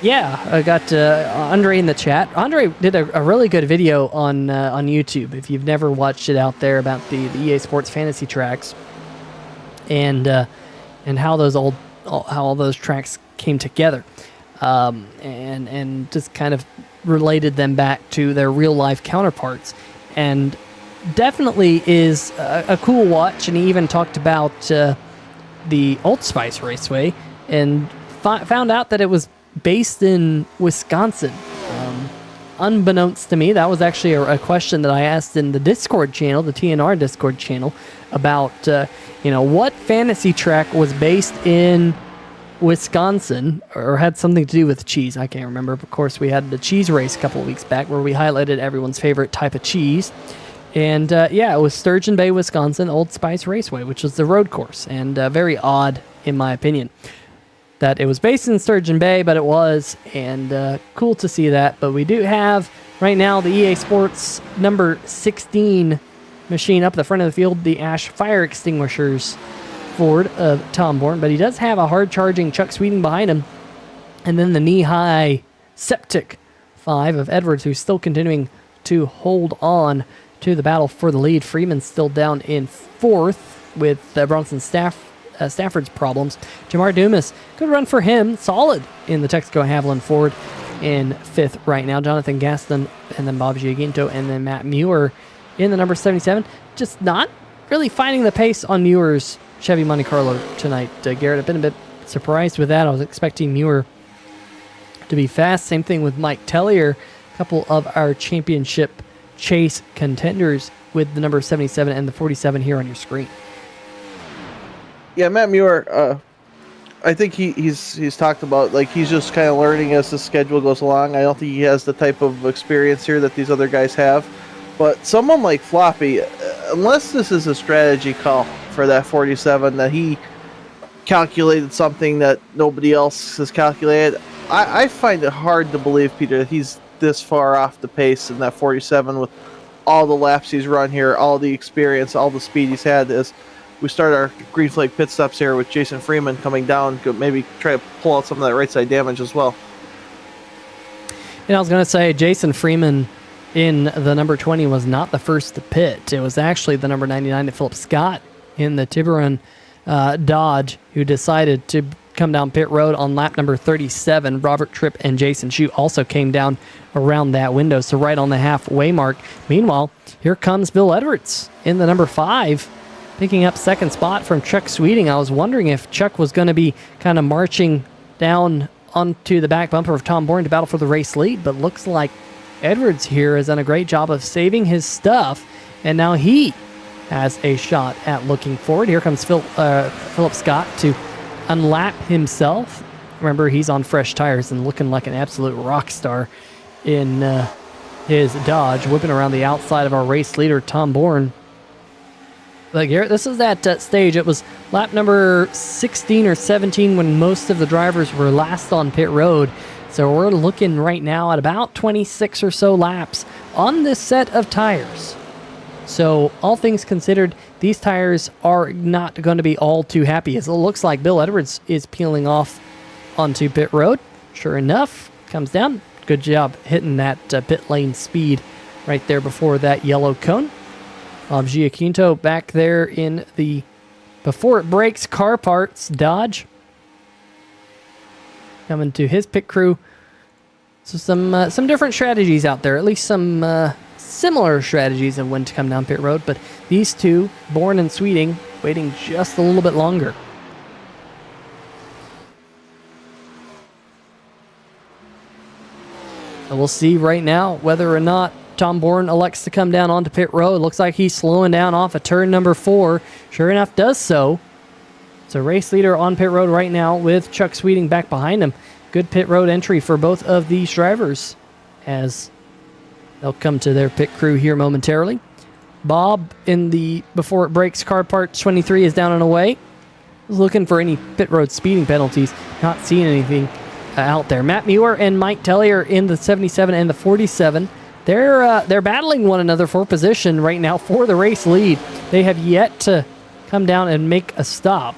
yeah, I got Andre in the chat. Andre did a really good video on YouTube. If you've never watched it out there, about the EA Sports fantasy tracks and how all those tracks came together, and just kind of related them back to their real life counterparts, and definitely is a cool watch. And he even talked about the Old Spice Raceway and found out that it was based in Wisconsin. Unbeknownst to me, that was actually a question that I asked in the Discord channel, the TNR Discord channel, about what fantasy track was based in Wisconsin or had something to do with cheese. I can't remember. Of course, we had the cheese race a couple of weeks back where we highlighted everyone's favorite type of cheese. And yeah, it was Sturgeon Bay, Wisconsin, Old Spice Raceway, which was the road course, and very odd, in my opinion, that it was based in Sturgeon Bay, but it was, and cool to see that. But we do have right now the EA Sports number 16 machine up at the front of the field, the Ash Fire Extinguishers Ford of Tom Bourne, but he does have a hard-charging Chuck Sweeting behind him, and then the knee-high Septic 5 of Edwards, who's still continuing to hold on to the battle for the lead. Freeman's still down in 4th with Bronson Stafford's problems. Jamar Dumas, good run for him. Solid in the Texaco Haviland Ford in 5th right now. Jonathan Gaston, and then Bob Giaginto, and then Matt Muir in the number 77. Just not really finding the pace on Muir's Chevy Monte Carlo tonight. Garrett, I've been a bit surprised with that. I was expecting Muir to be fast. Same thing with Mike Tellier. A couple of our championship chase contenders with the number 77 and the 47 here on your screen.
Yeah, Matt Muir, I think he's talked about, like, he's just kind of learning as the schedule goes along. I don't think he has the type of experience here that these other guys have. But someone like Floppy, unless this is a strategy call for that 47, that he calculated something that nobody else has calculated, I find it hard to believe, Peter, that he's this far off the pace in that 47 with all the laps he's run here, all the experience, all the speed he's had. As we start our green flag pit stops here with Jason Freeman coming down, could maybe try to pull out some of that right side damage as well.
And I was going to say, Jason Freeman in the number 20 was not the first to pit. It was actually the number 99 to Philip Scott in the Tiburon Dodge, who decided to come down pit road on lap number 37. Robert Tripp and Jason Schue also came down around that window, so right on the halfway mark. Meanwhile, here comes Bill Edwards in the number 5, picking up second spot from Chuck Sweeting. I was wondering if Chuck was going to be kind of marching down onto the back bumper of Tom Bourne to battle for the race lead, but looks like Edwards here has done a great job of saving his stuff, and now he has a shot at looking forward. Here comes Philip Scott to unlap himself. Remember, he's on fresh tires and looking like an absolute rock star in his Dodge, whipping around the outside of our race leader, Tom Bourne. But Garrett, this is that stage. It was lap number 16 or 17 when most of the drivers were last on pit road. So we're looking right now at about 26 or so laps on this set of tires. So all things considered, these tires are not going to be all too happy, as it looks like Bill Edwards is peeling off onto pit road. Sure enough, comes down. Good job hitting that pit lane speed right there before that yellow cone. Giaquinto back there in the before it breaks car parts Dodge, coming to his pit crew. So some different strategies out there, at least some similar strategies of when to come down pit road, but these two, Bourne and Sweeting, waiting just a little bit longer. So we'll see right now whether or not Tom Bourne elects to come down onto pit road. Looks like he's slowing down off of turn number 4. Sure enough, does so. So race leader on pit road right now with Chuck Sweeting back behind him. Good pit road entry for both of these drivers as they'll come to their pit crew here momentarily. Bob in the Before It Breaks car part 23 is down and away. Was looking for any pit road speeding penalties. Not seeing anything out there. Matt Muir and Mike Tellier in the 77 and the 47. They're battling one another for position right now for the race lead. They have yet to come down and make a stop.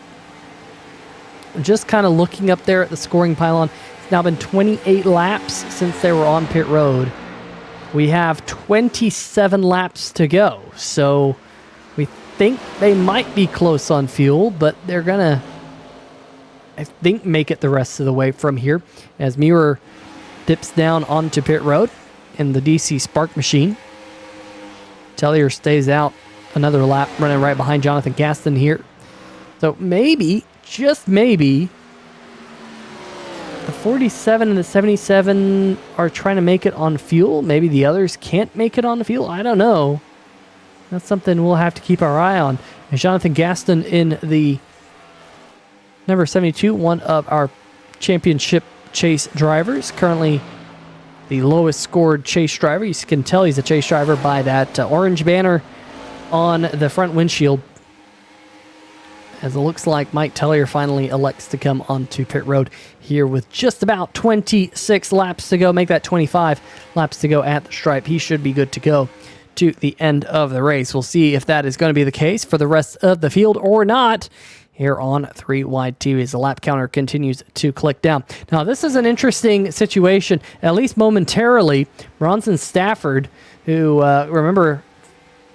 Just kind of looking up there at the scoring pylon. It's now been 28 laps since they were on pit road. We have 27 laps to go. So we think they might be close on fuel, but they're going to, I think, make it the rest of the way from here as Muir dips down onto pit road in the DC Spark machine. Tellier stays out another lap, running right behind Jonathan Gaston here. So maybe, just maybe, the 47 and the 77 are trying to make it on fuel. Maybe the others can't make it on the fuel. I don't know. That's something we'll have to keep our eye on. And Jonathan Gaston in the number 72, one of our championship chase drivers, currently the lowest scored chase driver. You can tell he's a chase driver by that orange banner on the front windshield. As it looks like Mike Tellier finally elects to come onto pit road here with just about 26 laps to go. Make that 25 laps to go at the stripe. He should be good to go to the end of the race. We'll see if that is going to be the case for the rest of the field or not here on 3 Wide TV as the lap counter continues to click down. Now, this is an interesting situation, at least momentarily. Bronson Stafford, who, remember,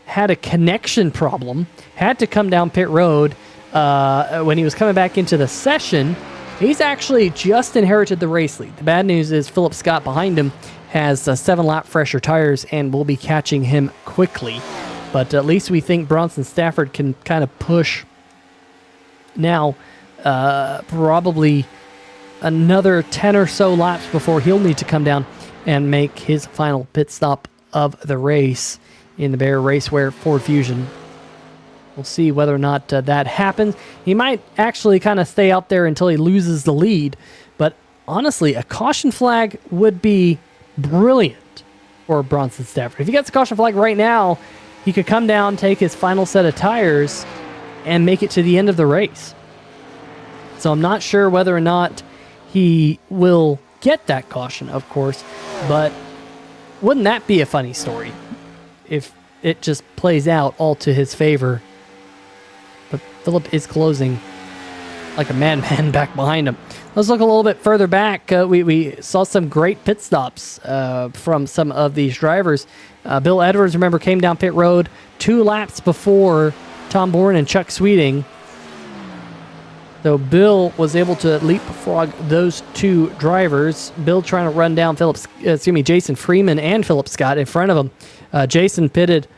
had a connection problem, had to come down pit road when he was coming back into the session. He's actually just inherited the race lead. The bad news is Philip Scott behind him has 7-lap fresher tires and will be catching him quickly. But at least we think Bronson Stafford can kind of push now probably another 10 or so laps before he'll need to come down and make his final pit stop of the race in the Bear Racewear Ford Fusion. We'll see whether or not that happens. He might actually kind of stay out there until he loses the lead, but honestly, a caution flag would be brilliant for Bronson Stafford. If he gets a caution flag right now, he could come down, take his final set of tires, and make it to the end of the race. So I'm not sure whether or not he will get that caution, of course, but wouldn't that be a funny story if it just plays out all to his favor? But Philip is closing like a madman back behind him. Let's look a little bit further back. We saw some great pit stops from some of these drivers. Bill Edwards, remember, came down pit road 2 laps before Tom Bourne and Chuck Sweeting. So Bill was able to leapfrog those 2 drivers. Bill trying to run down Jason Freeman and Philip Scott in front of him. Jason pitted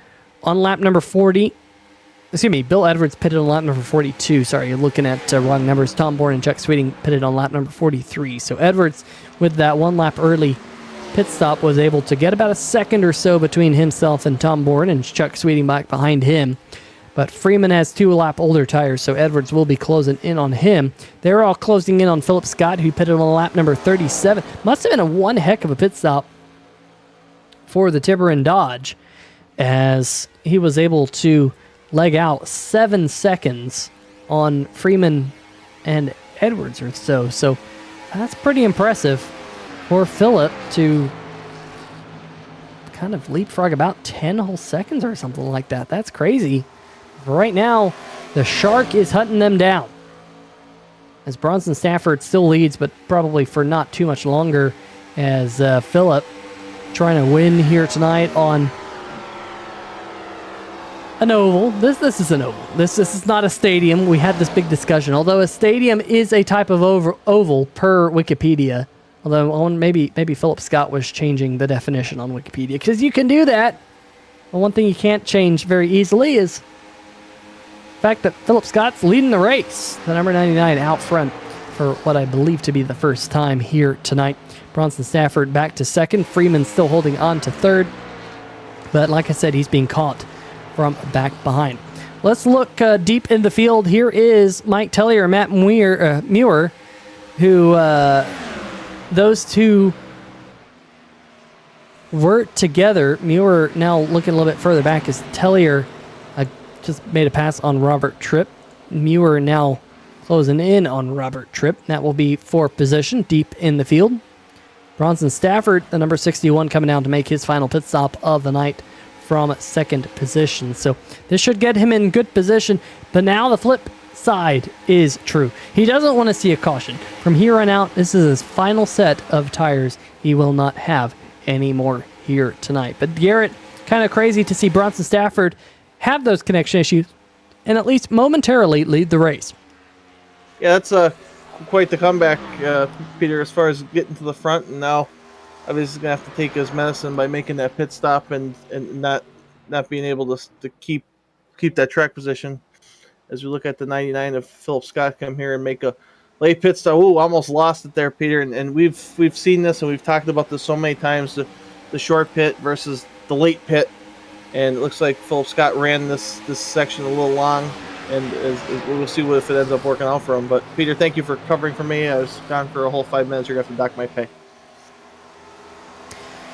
on lap number 40. Bill Edwards pitted on lap number 42. Sorry, you're looking at wrong numbers. Tom Bourne and Chuck Sweeting pitted on lap number 43. So Edwards, with that 1 lap early pit stop, was able to get about a second or so between himself and Tom Bourne, and Chuck Sweeting back behind him. But Freeman has 2 lap older tires, so Edwards will be closing in on him. They're all closing in on Philip Scott, who pitted on lap number 37. Must have been one heck of a pit stop for the Tiburon Dodge, as he was able to leg out 7 seconds on Freeman and Edwards or so. So that's pretty impressive for Philip to kind of leapfrog about 10 whole seconds or something like that. That's crazy. Right now, the Shark is hunting them down, as Bronson Stafford still leads, but probably for not too much longer, as Philip trying to win here tonight on an oval. This is an oval. This is not a stadium. We had this big discussion. Although a stadium is a type of oval per Wikipedia. Although maybe Philip Scott was changing the definition on Wikipedia, because you can do that. Well, one thing you can't change very easily is the fact that Philip Scott's leading the race. The number 99 out front for what I believe to be the first time here tonight. Bronson Stafford back to second. Freeman still holding on to third. But like I said, he's being caught from back behind. Let's look deep in the field. Here is Mike Tellier and Matt Muir, who those two were together. Muir now looking a little bit further back as Tellier just made a pass on Robert Tripp. Muir now closing in on Robert Tripp. That will be fourth position deep in the field. Bronson Stafford, the number 61, coming down to make his final pit stop of the night from second position. So this should get him in good position. But now the flip side is true. He doesn't want to see a caution. From here on out, this is his final set of tires. He will not have any more here tonight. But Garrett, kind of crazy to see Bronson Stafford have those connection issues and at least momentarily lead the race.
Yeah, that's quite the comeback, Peter, as far as getting to the front, and now obviously going to have to take his medicine by making that pit stop and not being able to keep that track position. As we look at the 99 of Philip Scott come here and make a late pit stop. Ooh, almost lost it there, Peter. And we've seen this and we've talked about this so many times, the short pit versus the late pit. And it looks like Philip Scott ran this section a little long, and we'll see if it ends up working out for him. But Peter, thank you for covering for me. I was gone for a whole 5 minutes. You're going to have to dock my pay.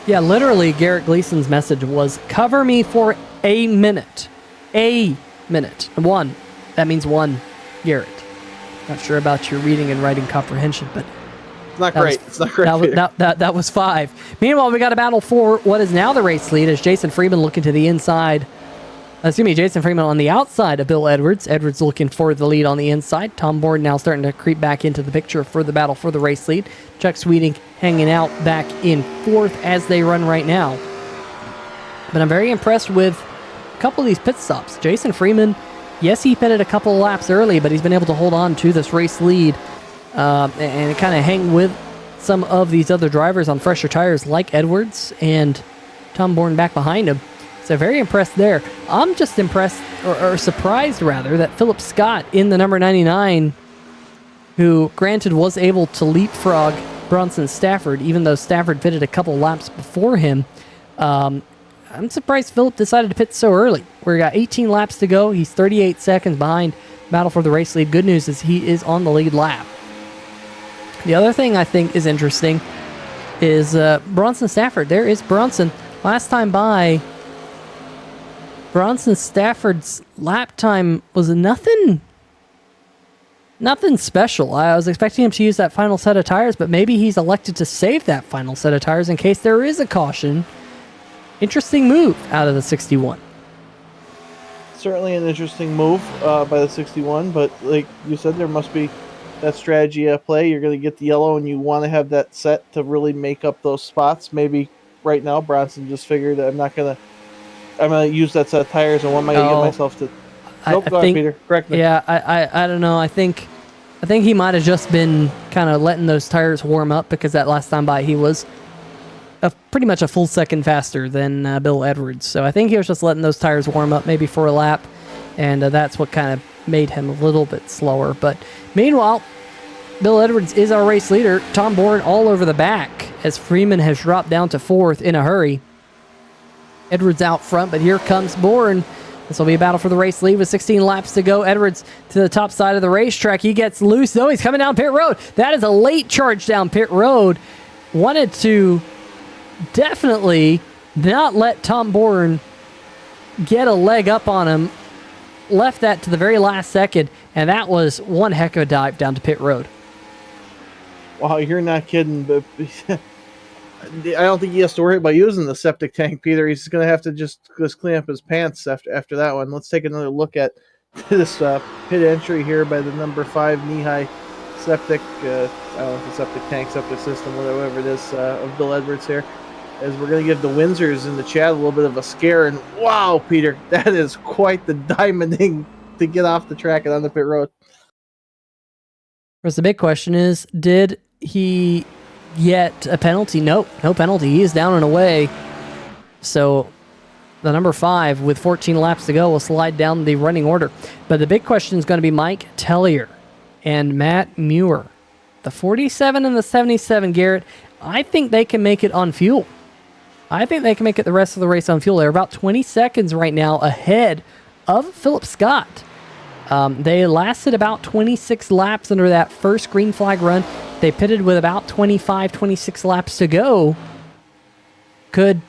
Yeah, literally, Garrett Gleason's message was, cover me for a minute. A minute. One. That means one, Garrett. Not sure about your reading and writing comprehension, but
it's not great. It's not great.
That was 5. Meanwhile, we got a battle for what is now the race lead as Jason Freeman looking to the inside. Jason Freeman on the outside of Bill Edwards. Edwards looking for the lead on the inside. Tom Borden now starting to creep back into the picture for the battle for the race lead. Chuck Sweeting hanging out back in fourth as they run right now. But I'm very impressed with a couple of these pit stops. Jason Freeman, yes, he pitted a couple of laps early, but he's been able to hold on to this race lead and kind of hang with some of these other drivers on fresher tires like Edwards and Tom Borden back behind him. So very impressed there. I'm just impressed, or surprised rather, that Philip Scott in the number 99, who granted was able to leapfrog Bronson Stafford, even though Stafford pitted a couple laps before him. I'm surprised Philip decided to pit so early. We got 18 laps to go. He's 38 seconds behind battle for the race lead. Good news is he is on the lead lap. The other thing I think is interesting is Bronson Stafford. There is Bronson. Last time by, Bronson Stafford's lap time was nothing special. I was expecting him to use that final set of tires, but maybe he's elected to save that final set of tires in case there is a caution. Interesting move out of the 61.
Certainly an interesting move by the 61, but like you said, there must be that strategy at play. You're going to get the yellow, and you want to have that set to really make up those spots. Maybe right now Bronson just figured that I'm going to use that set of tires, and what am I going to get myself to? Nope, go ahead, Peter. Correct me.
Yeah, I don't know. I think he might have just been kind of letting those tires warm up, because that last time by he was pretty much a full second faster than Bill Edwards. So I think he was just letting those tires warm up maybe for a lap, and that's what kind of made him a little bit slower. But meanwhile, Bill Edwards is our race leader. Tom Borden all over the back as Freeman has dropped down to fourth in a hurry. Edwards out front, but here comes Borden. This will be a battle for the race lead with 16 laps to go. Edwards to the top side of the racetrack. He gets loose, though. He's coming down pit road. That is a late charge down pit road. Wanted to definitely not let Tom Borden get a leg up on him. Left that to the very last second, and that was one heck of a dive down to pit road.
Wow, you're not kidding, but I don't think he has to worry about using the septic tank, Peter. He's going to have to just clean up his pants after that one. Let's take another look at this pit entry here by the number 5 knee-high septic, I don't know if it's septic tank, septic system, whatever it is, of Bill Edwards here. As we're going to give the Windsors in the chat a little bit of a scare. And wow, Peter, that is quite the diamonding to get off the track and on the pit road.
Of course, the big question is, did he get a penalty? Nope, no penalty. He is down and away. So the number 5 with 14 laps to go will slide down the running order. But the big question is going to be Mike Tellier and Matt Muir. the 47 and the 77, Garrett, I think they can make it on fuel. I think they can make it the rest of the race on fuel. They're about 20 seconds right now ahead of Philip Scott. They lasted about 26 laps under that first green flag run. They pitted with about 25, 26 laps to go. Could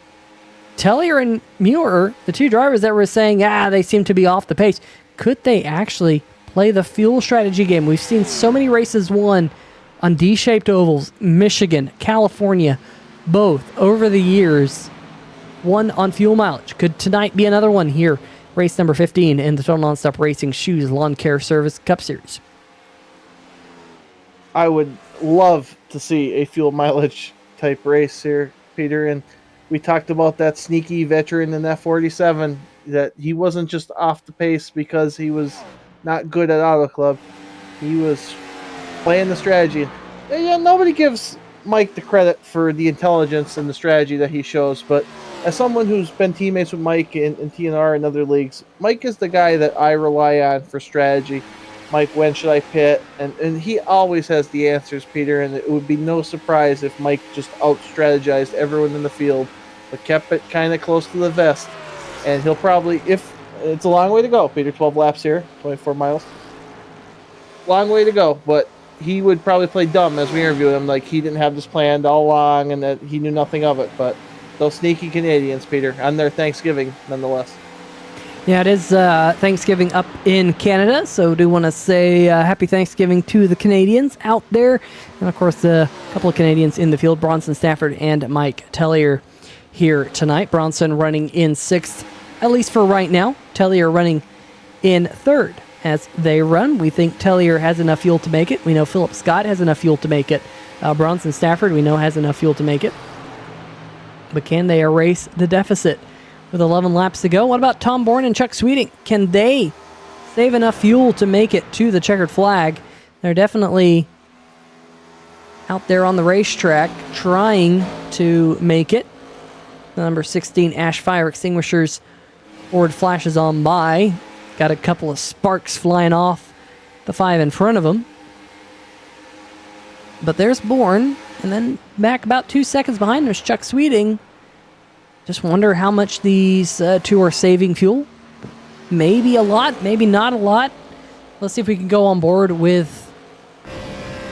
Tellier and Muir, the two drivers that were saying, they seem to be off the pace, could they actually play the fuel strategy game? We've seen so many races won on D-shaped ovals, Michigan, California, both over the years, won on fuel mileage. Could tonight be another one here? Race number 15 in the Total Nonstop Racing Schue's Lawn Care Service Cup Series.
I would love to see a fuel mileage type race here, Peter. And we talked about that sneaky veteran in that 47, that he wasn't just off the pace because he was not good at Auto Club. He was playing the strategy. Yeah, nobody gives Mike the credit for the intelligence and the strategy that he shows, but as someone who's been teammates with Mike in TNR and other leagues, Mike is the guy that I rely on for strategy. Mike, when should I pit? And he always has the answers, Peter, and it would be no surprise if Mike just out-strategized everyone in the field, but kept it kind of close to the vest. And he'll probably, if it's a long way to go, Peter, 12 laps here, 24 miles. Long way to go, but he would probably play dumb as we interviewed him, like he didn't have this planned all along and that he knew nothing of it. But those sneaky Canadians, Peter, on their Thanksgiving, nonetheless.
Yeah, it is Thanksgiving up in Canada, so do want to say happy Thanksgiving to the Canadians out there. And, of course, a couple of Canadians in the field, Bronson Stafford and Mike Tellier here tonight. Bronson running in 6th, at least for right now. Tellier running in 3rd as they run. We think Tellier has enough fuel to make it. We know Philip Scott has enough fuel to make it. Bronson Stafford, we know, has enough fuel to make it. But can they erase the deficit with 11 laps to go? What about Tom Bourne and Chuck Sweeting? Can they save enough fuel to make it to the checkered flag? They're definitely out there on the racetrack trying to make it. The number 16 Ash Fire Extinguishers forward flashes on by. Got a couple of sparks flying off the 5 in front of them. But there's Bourne, and then back about 2 seconds behind there's Chuck Sweeting. Just wonder how much these two are saving fuel. Maybe a lot, maybe not a lot. Let's see if we can go on board with...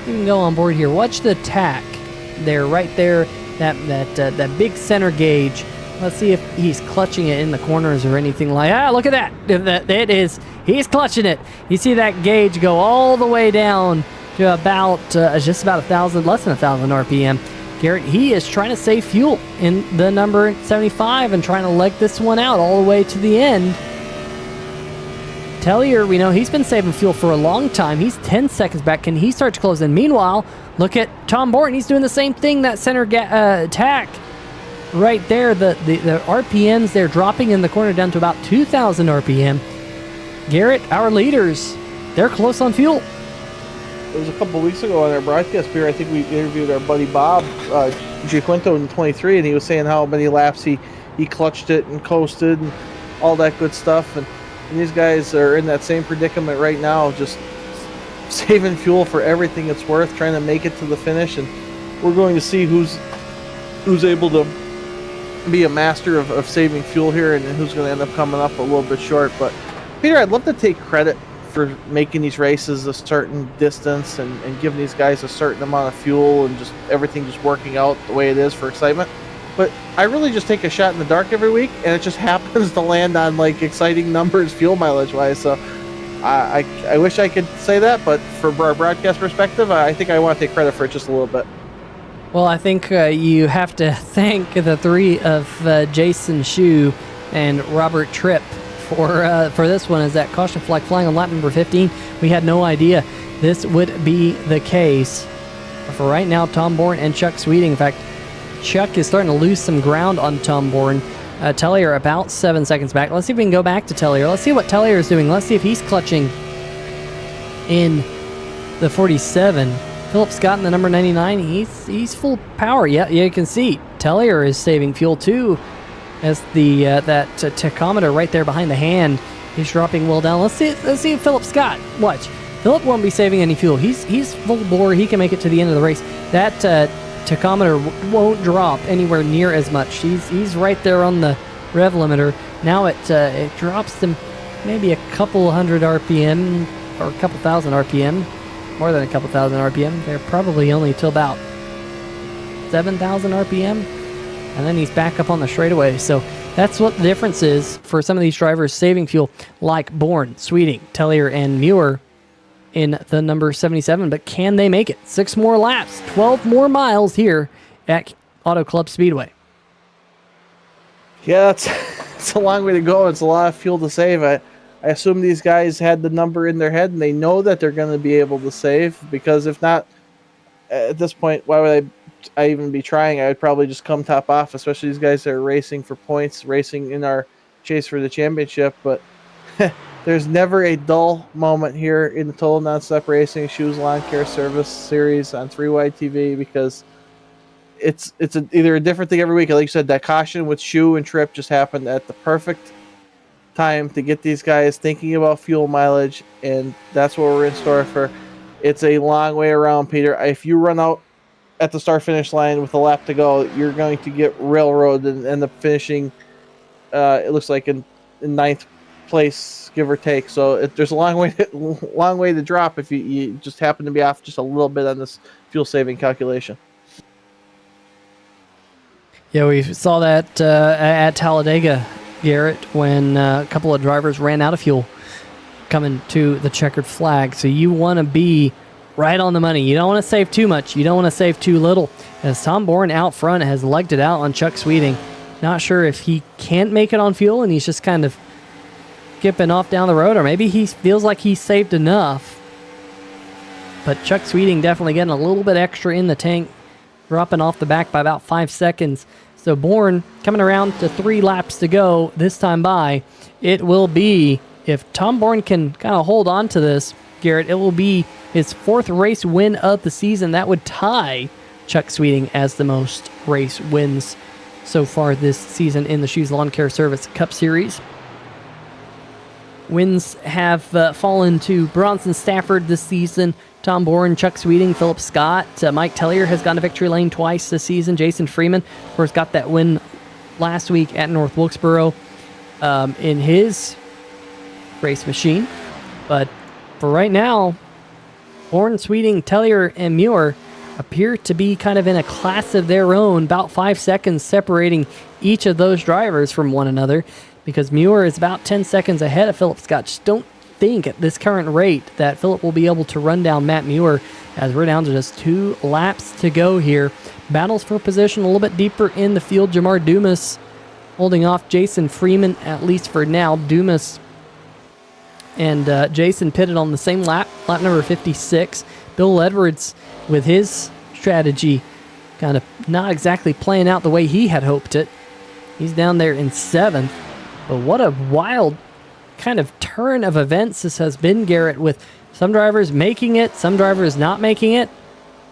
We can go on board here. Watch the tack there, right there. That big center gauge. Let's see if he's clutching it in the corners or anything like that. Look at that. It is. He's clutching it. You see that gauge go all the way down to about just about 1,000, less than 1,000 RPM. Garrett, he is trying to save fuel in the number 75 and trying to leg this one out all the way to the end. Tellier, we know he's been saving fuel for a long time. He's 10 seconds back. Can he start to close in? Meanwhile, look at Tom Bourne. He's doing the same thing, that center tack right there. The RPMs, they're dropping in the corner down to about 2,000 RPM. Garrett, our leaders, they're close on fuel.
It was a couple weeks ago on our broadcast here. I think we interviewed our buddy Bob Giaquinto in 23, and he was saying how many laps he clutched it and coasted and all that good stuff. And these guys are in that same predicament right now, just saving fuel for everything it's worth, trying to make it to the finish. And we're going to see who's able to be a master of saving fuel here and who's going to end up coming up a little bit short. But Peter, I'd love to take credit for making these races a certain distance and giving these guys a certain amount of fuel and just everything just working out the way it is for excitement. But I really just take a shot in the dark every week, and it just happens to land on like exciting numbers fuel mileage wise. So I wish I could say that, but for our broadcast perspective, I think I want to take credit for it just a little bit.
Well, I think you have to thank the three of Jason Schue and Robert Tripp for this one, as that caution flag flying on lap number 15. We had no idea this would be the case. But for right now, Tom Bourne and Chuck Sweeting. In fact, Chuck is starting to lose some ground on Tom Bourne. Tellier about 7 seconds back. Let's see if we can go back to Tellier. Let's see what Tellier is doing. Let's see if he's clutching in the 47. Philip Scott in the number 99. He's full power. Yeah, you can see Tellier is saving fuel too, as the that tachometer right there behind the hand is dropping well down. Let's see if Philip Scott. Watch. Philip won't be saving any fuel. He's full bore. He can make it to the end of the race. That tachometer won't drop anywhere near as much. He's right there on the rev limiter. Now it drops to maybe a couple hundred RPM or a couple thousand RPM. More than a couple thousand RPM. They're probably only till about 7,000 RPM. And then he's back up on the straightaway. So that's what the difference is for some of these drivers saving fuel, like Bourne, Sweeting, Tellier, and Muir in the number 77. But can they make it? 6 more laps, 12 more miles here at Auto Club Speedway.
Yeah, it's a long way to go. It's a lot of fuel to save. I assume these guys had the number in their head, and they know that they're going to be able to save, because if not, at this point, why would I even be trying? I would probably just come top off, especially these guys that are racing for points, racing in our chase for the championship. But there's never a dull moment here in the Total Nonstop Racing Schue's Lawn Care Service series on 3Wide TV, because it's either a different thing every week. Like you said, that caution with Schue and Tripp just happened at the perfect time to get these guys thinking about fuel mileage, and that's what we're in store for. It's a long way around, Peter. If you run out at the start-finish line with a lap to go, you're going to get railroaded and end up finishing, it looks like, in ninth place, give or take. So there's a long way to drop if you just happen to be off just a little bit on this fuel-saving calculation.
Yeah, we saw that at Talladega, Garrett, when a couple of drivers ran out of fuel coming to the checkered flag. So you want to be right on the money. You don't want to save too much. You don't want to save too little. As Tom Bourne out front has legged it out on Chuck Sweeting. Not sure if he can't make it on fuel and he's just kind of skipping off down the road, or maybe he feels like he's saved enough. But Chuck Sweeting definitely getting a little bit extra in the tank, dropping off the back by about 5 seconds. So Bourne coming around to 3 laps to go this time by. It will be, if Tom Bourne can kind of hold on to this, Garrett, it will be his 4th race win of the season. That would tie Chuck Sweeting as the most race wins so far this season in the Schue's Lawn Care Service Cup Series. Wins have fallen to Bronson Stafford this season, Tom Bourne, Chuck Sweeting, Philip Scott. Mike Tellier has gone to victory lane twice this season. Jason Freeman, of course, got that win last week at North Wilkesboro in his race machine. But for right now, Bourne, Sweeting, Tellier, and Muir appear to be kind of in a class of their own, about 5 seconds separating each of those drivers from one another, because Muir is about 10 seconds ahead of Philip Scott. Just don't think at this current rate that Philip will be able to run down Matt Muir, as we're down to just 2 laps to go here. Battles for position a little bit deeper in the field. Jamar Dumas holding off Jason Freeman, at least for now. Dumas and Jason pitted on the same lap number 56. Bill Edwards, with his strategy, kind of not exactly playing out the way he had hoped it. He's down there in 7th. But what a wild kind of turn of events this has been, Garrett, with some drivers making it, some drivers not making it.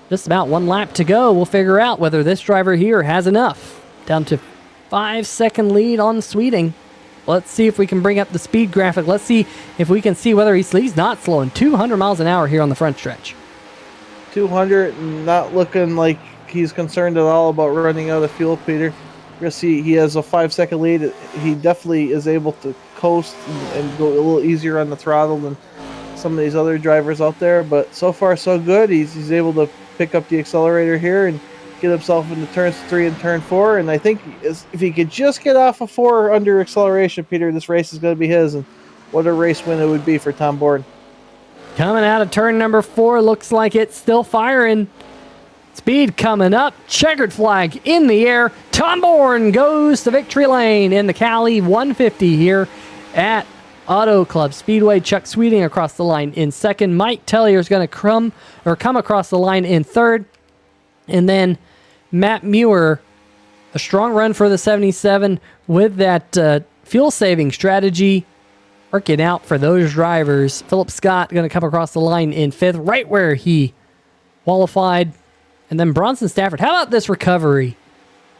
Just about 1 lap to go. We'll figure out whether this driver here has enough. Down to 5-second lead on Sweeting. Let's see if we can bring up the speed graphic. Let's see if we can see whether he's not slowing. 200 miles an hour here on the front stretch.
200, not looking like he's concerned at all about running out of fuel, Peter. You'll see he has a 5-second lead. He definitely is able to coast and go a little easier on the throttle than some of these other drivers out there. But so far, so good. He's able to pick up the accelerator here and get himself into turns 3 and turn 4. And I think if he could just get off of 4 under acceleration, Peter, this race is going to be his. And what a race win it would be for Tom Bourne.
Coming out of turn number 4, looks like it's still firing. Speed coming up, checkered flag in the air. Tom Bourne goes to victory lane in the Cali 150 here at Auto Club Speedway. Chuck Sweeting across the line in 2nd. Mike Tellier is going to come across the line in 3rd. And then Matt Muir, a strong run for the 77 with that fuel-saving strategy working out for those drivers. Philip Scott going to come across the line in 5th, right where he qualified. And then Bronson Stafford. How about this recovery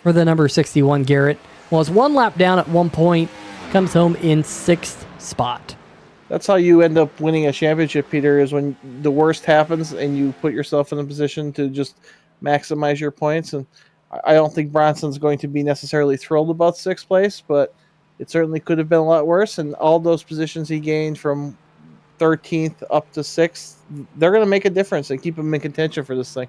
for the number 61, Garrett? Was 1 lap down at one point, comes home in 6th spot.
That's how you end up winning a championship, Peter, is when the worst happens and you put yourself in a position to just maximize your points. And I don't think Bronson's going to be necessarily thrilled about sixth place, but it certainly could have been a lot worse. And all those positions he gained from 13th up to sixth, they're going to make a difference and keep him in contention for this thing.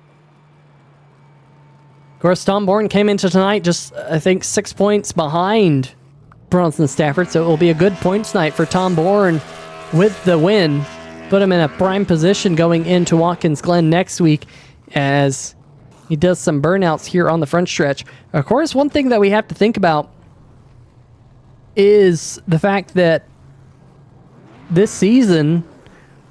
Of course, Tom Bourne came into tonight just, I think, 6 points behind Bronson Stafford, so it will be a good points night for Tom Bourne with the win. Put him in a prime position going into Watkins Glen next week as he does some burnouts here on the front stretch. Of course, one thing that we have to think about is the fact that this season,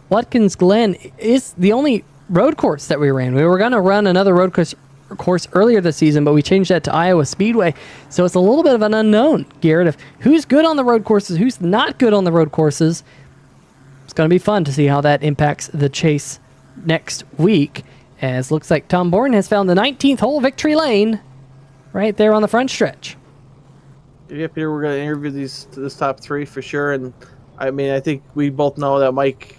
Watkins Glen is the only road course that we ran. We were going to run another road course earlier this season, but we changed that to Iowa Speedway. So it's a little bit of an unknown, Garrett, of who's good on the road courses, who's not good on the road courses. It's going to be fun to see how that impacts the chase next week, as looks like Tom Bourne has found the 19th hole victory lane right there on the front stretch.
Yeah, Peter, we're going to interview this top three for sure. And I mean, I think we both know that Mike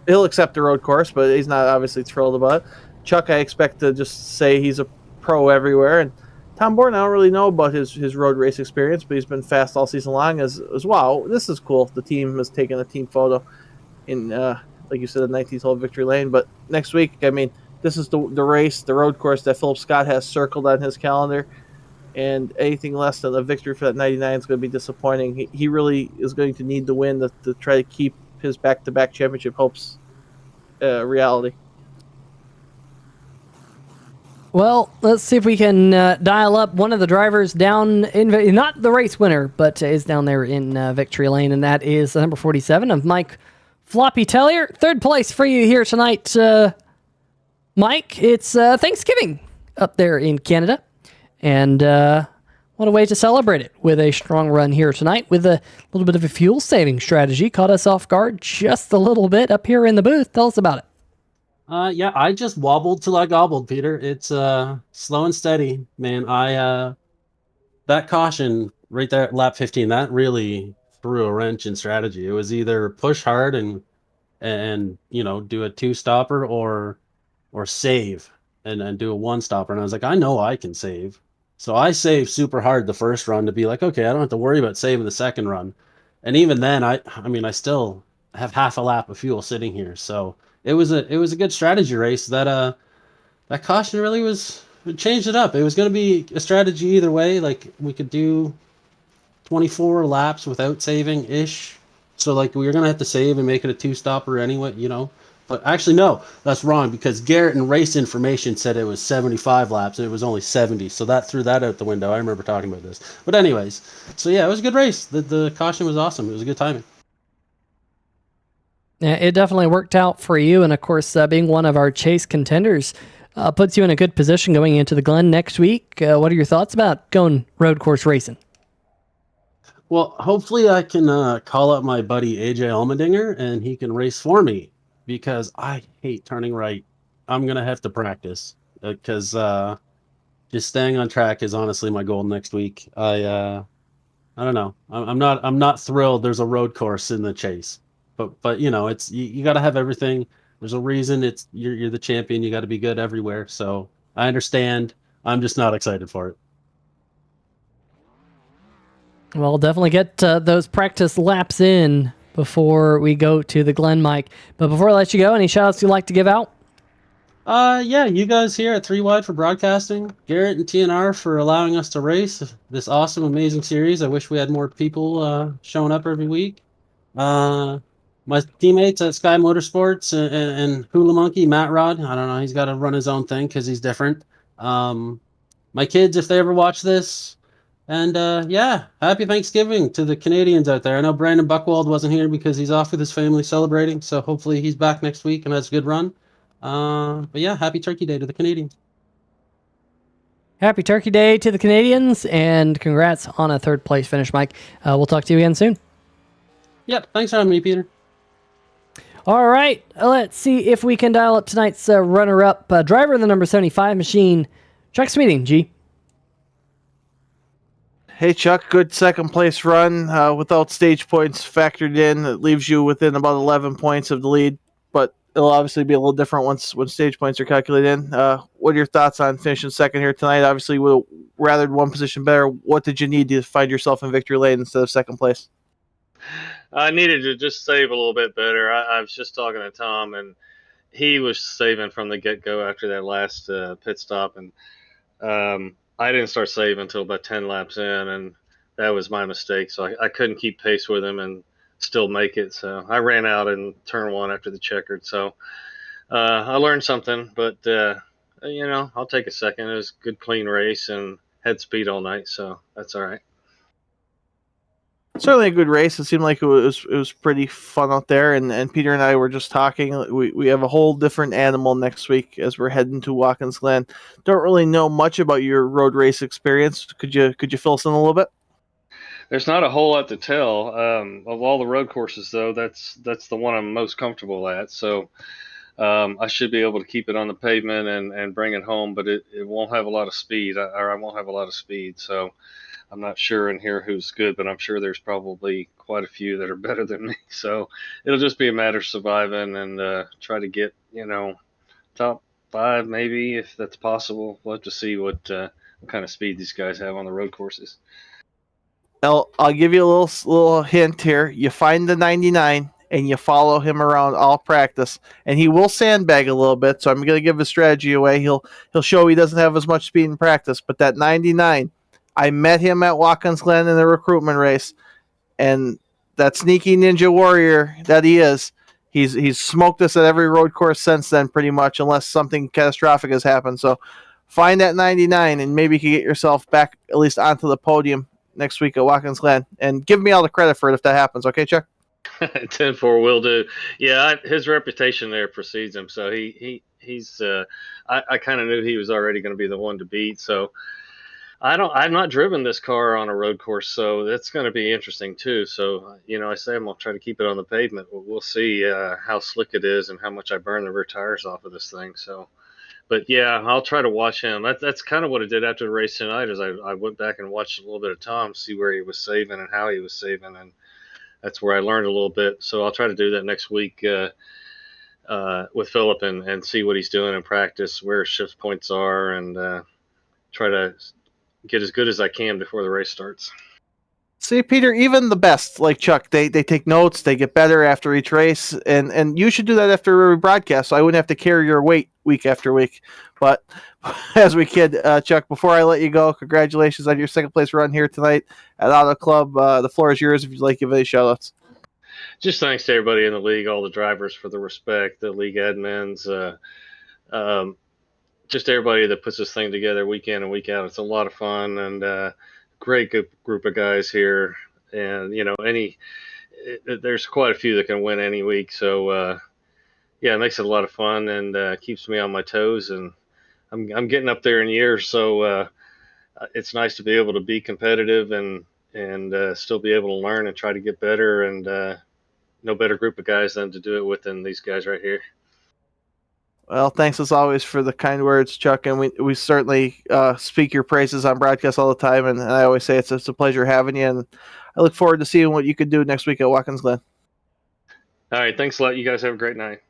he'll accept the road course, but he's not obviously thrilled about it. Chuck, I expect to just say he's a pro everywhere. And Tom Bourne, I don't really know about his road race experience, but he's been fast all season long as wow, this is cool. The team has taken a team photo in, like you said, the 19th hole victory lane. But next week, I mean, this is the race, the road course that Philip Scott has circled on his calendar. And anything less than a victory for that 99 is going to be disappointing. He really is going to need the win to try to keep his back-to-back championship hopes reality.
Well, let's see if we can dial up one of the drivers down, not the race winner, but is down there in victory lane, and that is number 47 of Mike Floppy Tellier. Third place for you here tonight, Mike. It's Thanksgiving up there in Canada, and what a way to celebrate it with a strong run here tonight with a little bit of a fuel-saving strategy. Caught us off guard just a little bit up here in the booth. Tell us about it.
Yeah, I just wobbled till I gobbled, Peter. It's slow and steady, man. That caution right there at lap 15, that really threw a wrench in strategy. It was either push hard and do a two stopper or save and do a one stopper. And I was like, I know I can save. So I saved super hard the first run to be like, okay, I don't have to worry about saving the second run. And even then I still have half a lap of fuel sitting here. So it was a good strategy race. That caution really it changed it up. It was going to be a strategy either way. Like we could do 24 laps without saving ish. So like we were going to have to save and make it a two stopper anyway, But actually, no, that's wrong because Garrett and Race Information said it was 75 laps and it was only 70. So that threw that out the window. I remember talking about this. But anyways, so yeah, it was a good race. The caution was awesome. It was a good timing.
Yeah, it definitely worked out for you. And of course, being one of our chase contenders puts you in a good position going into the Glen next week. What are your thoughts about going road course racing?
Well, hopefully I can call up my buddy AJ Allmendinger and he can race for me because I hate turning right. I'm going to have to practice because just staying on track is honestly my goal next week. I don't know. I'm not thrilled there's a road course in the chase. But it's you got to have everything. There's a reason you're the champion. You got to be good everywhere. So I understand. I'm just not excited for it.
Well, definitely get those practice laps in before we go to the Glen, Mike. But before I let you go, any shout-outs you'd like to give out?
Yeah, you guys here at 3 Wide for broadcasting. Garrett and TNR for allowing us to race this awesome, amazing series. I wish we had more people showing up every week. My teammates at Sky Motorsports and Hula Monkey, Matt Rod. I don't know. He's got to run his own thing because he's different. My kids, if they ever watch this. And yeah, happy Thanksgiving to the Canadians out there. I know Brandon Buchwald wasn't here because he's off with his family celebrating. So hopefully he's back next week and has a good run. But yeah, happy Turkey Day to the Canadians.
Happy Turkey Day to the Canadians, and congrats on a third place finish, Mike. We'll talk to you again soon.
Yep, thanks for having me, Peter.
All right, let's see if we can dial up tonight's runner-up driver of the number 75 machine, Chuck Speeding, G.
Hey Chuck, good second place run without stage points factored in. It leaves you within about 11 points of the lead, but it'll obviously be a little different when stage points are calculated in. What are your thoughts on finishing second here tonight? Obviously, we rather one position better. What did you need to find yourself in victory lane instead of second place?
I needed to just save a little bit better. I was just talking to Tom, and he was saving from the get go after that last pit stop, and I didn't start saving until about 10 laps in, and that was my mistake. So I couldn't keep pace with him and still make it. So I ran out in turn one after the checkered. So I learned something, but I'll take a second. It was a good, clean race and had speed all night, so that's all right.
Certainly a good race. It seemed like it was pretty fun out there. And Peter and I were just talking. We have a whole different animal next week as we're heading to Watkins Glen. Don't really know much about your road race experience. Could you fill us in a little bit?
There's not a whole lot to tell. Of all the road courses, though, that's the one I'm most comfortable at. So I should be able to keep it on the pavement and bring it home, but it won't have a lot of speed, or I won't have a lot of speed. So I'm not sure in here who's good, but I'm sure there's probably quite a few that are better than me. So it'll just be a matter of surviving and try to get, top five, maybe, if that's possible. We'll have to see what kind of speed these guys have on the road courses.
I'll give you a little hint here. You find the 99 and you follow him around all practice, and he will sandbag a little bit. So I'm going to give his strategy away. He'll show he doesn't have as much speed in practice, but that 99, I met him at Watkins Glen in the recruitment race, and that sneaky ninja warrior that he is, he's smoked us at every road course since then, pretty much, unless something catastrophic has happened. So find that 99, and maybe you can get yourself back at least onto the podium next week at Watkins Glen, and give me all the credit for it if that happens. Okay, Chuck?
10-4 will do. Yeah, his reputation there precedes him, so he's. I kind of knew he was already going to be the one to beat. So I'm not driven this car on a road course, so that's going to be interesting too. So I say I'm gonna try to keep it on the pavement. We'll see how slick it is and how much I burn the rear tires off of this thing. So. But yeah, I'll try to watch him. That's kind of what I did after the race tonight. Is I went back and watched a little bit of Tom, see where he was saving and how he was saving, and that's where I learned a little bit. So I'll try to do that next week with Philip and see what he's doing in practice, where his shift points are, and try to get as good as I can before the race starts.
See, Peter, even the best, like Chuck, they take notes, they get better after each race, and you should do that after every broadcast, so I wouldn't have to carry your weight week after week. But as we kid, Chuck, before I let you go, congratulations on your second place run here tonight at Auto Club. The floor is yours if you'd like to give any shout outs.
Just thanks to everybody in the league, all the drivers for the respect, the league admins, just everybody that puts this thing together week in and week out. It's a lot of fun and great group of guys here. And there's quite a few that can win any week. So it makes it a lot of fun and keeps me on my toes. And I'm getting up there in years, so it's nice to be able to be competitive and still be able to learn and try to get better. And no better group of guys than to do it with than these guys right here.
Well, thanks as always for the kind words, Chuck, and we certainly speak your praises on broadcast all the time, and I always say it's a pleasure having you, and I look forward to seeing what you can do next week at Watkins Glen.
All right, thanks a lot. You guys have a great night.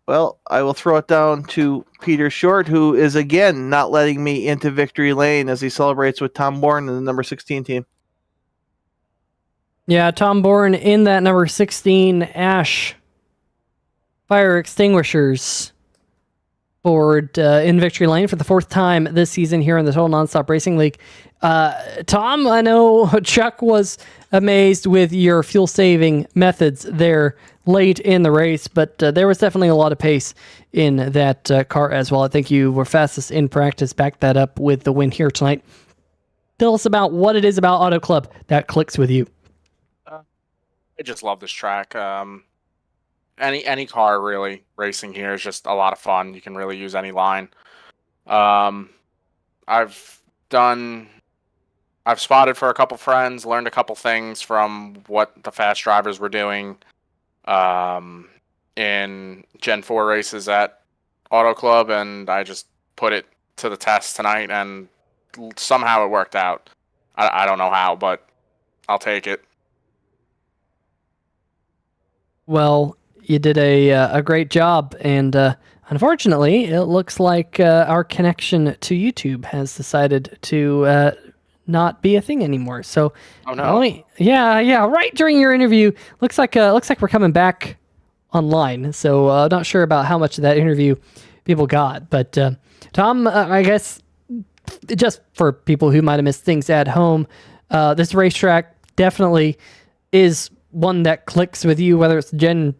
Well, I will throw it down to Peter Short, who is again not letting me into victory lane as he celebrates with Tom Bourne and the number 16 team.
Yeah, Tom Bourne in that number 16 Ash fire extinguishers board in victory lane for the fourth time this season here in the Total Nonstop Racing League. Tom, I know Chuck was amazed with your fuel saving methods there late in the race, but there was definitely a lot of pace in that car as well. I think you were fastest in practice, backed that up with the win here tonight. Tell us about what it is about Auto Club that clicks with you.
I just love this track. Any car really racing here is just a lot of fun. You can really use any line. I've spotted for a couple friends, learned a couple things from what the fast drivers were doing in Gen 4 races at Auto Club, and I just put it to the test tonight, and somehow it worked out. I don't know how, but I'll take it.
Well, you did a great job, and unfortunately, it looks like our connection to YouTube has decided to not be a thing anymore. So,
Oh no.
yeah, right during your interview, looks like we're coming back online. So, not sure about how much of that interview people got, but Tom, I guess just for people who might have missed things at home, this racetrack definitely is one that clicks with you, whether it's the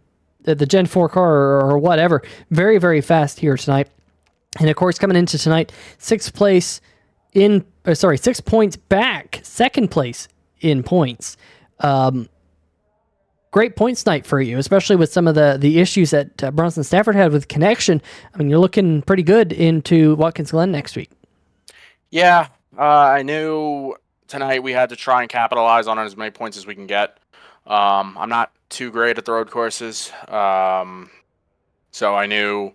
Gen 4 car or whatever. Very, very fast here tonight. And of course, coming into tonight, 6th place 6 points back, 2nd place in points. Great points night for you, especially with some of the issues that Bronson Stafford had with connection. I mean, you're looking pretty good into Watkins Glen next week.
Yeah, I knew tonight we had to try and capitalize on as many points as we can get. I'm not too great at the road courses, so I knew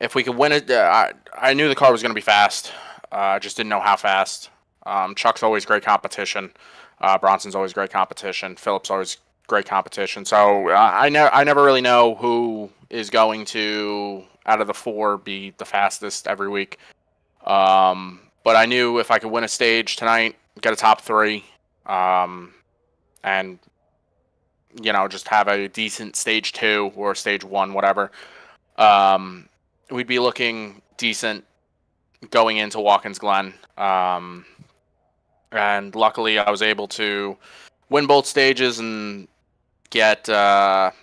if we could win it, I knew the car was going to be fast. I just didn't know how fast. Chuck's always great competition. Bronson's always great competition. Philip's always great competition. So I never really know who is going to, out of the 4, be the fastest every week. But I knew if I could win a stage tonight, get a top 3, and just have a decent stage 2 or stage 1, whatever. We'd be looking decent going into Watkins Glen. And luckily I was able to win both stages and get the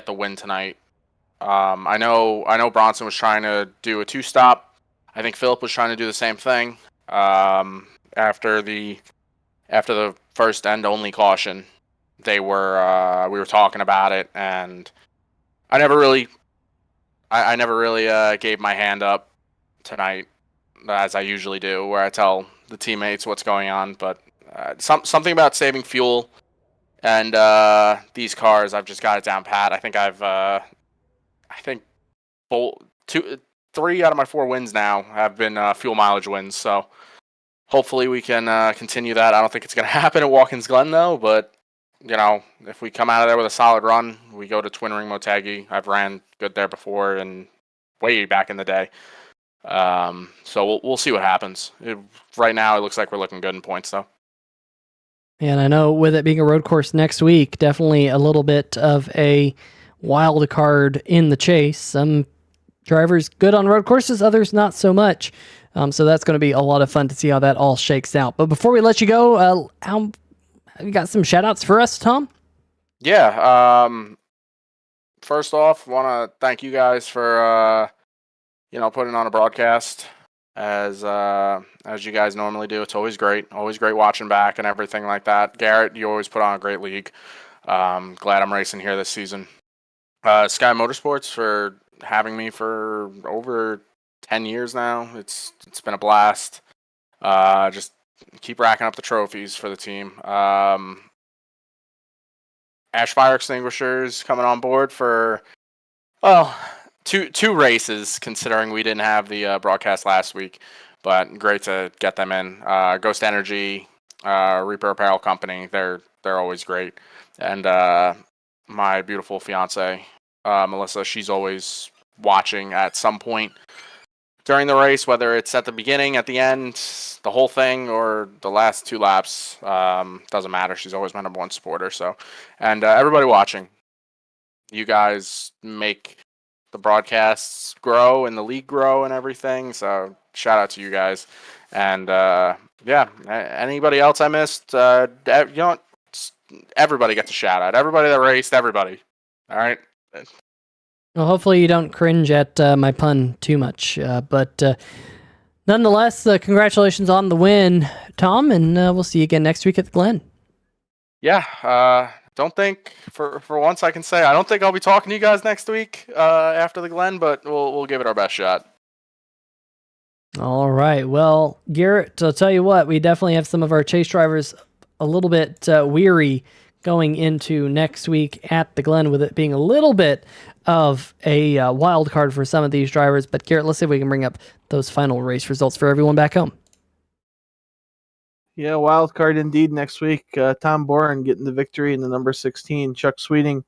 win tonight. I know Bronson was trying to do a 2-stop. I think Philip was trying to do the same thing. After the first and only caution, we were talking about it, and I never really gave my hand up tonight, as I usually do, where I tell the teammates what's going on. But something about saving fuel and these cars, I've just got it down pat. I think 3 out of my 4 wins now have been fuel mileage wins. So hopefully we can continue that. I don't think it's going to happen at Watkins Glen though, but if we come out of there with a solid run, we go to Twin Ring Motegi. I've ran good there before and way back in the day. So we'll see what happens. Right now, it looks like we're looking good in points, though.
And I know with it being a road course next week, definitely a little bit of a wild card in the chase. Some drivers good on road courses, others not so much. So that's going to be a lot of fun to see how that all shakes out. But before we let you go, you got some shout outs for us, Tom?
Yeah. First off, want to thank you guys for putting on a broadcast as you guys normally do. It's always great watching back and everything like that. Garrett, you always put on a great league. Glad I'm racing here this season. Sky Motorsports for having me for over 10 years now. It's been a blast. Just keep racking up the trophies for the team. Ash Fire Extinguishers coming on board for two races, considering we didn't have the broadcast last week, but great to get them in. Ghost Energy, Reaper Apparel Company, they're always great. And my beautiful fiance, Melissa, she's always watching at some point during the race, whether it's at the beginning, at the end, the whole thing, or the last 2 laps. Doesn't matter. She's always my #1 supporter. So, and everybody watching, you guys make the broadcasts grow and the league grow and everything. So shout out to you guys. And anybody else I missed, everybody gets a shout out. Everybody that raced, everybody. All right.
Well, hopefully you don't cringe at my pun too much. But nonetheless, congratulations on the win, Tom, and we'll see you again next week at the Glen.
Yeah. Don't think for once I can say I don't think I'll be talking to you guys next week after the Glen, but we'll give it our best shot.
All right. Well, Garrett, I'll tell you what, we definitely have some of our chase drivers a little bit weary going into next week at the Glen, with it being a little bit of a wild card for some of these drivers. But Garrett, let's see if we can bring up those final race results for everyone back home.
Yeah, wild card indeed next week. Tom Boren getting the victory in the number 16. Chuck Sweeting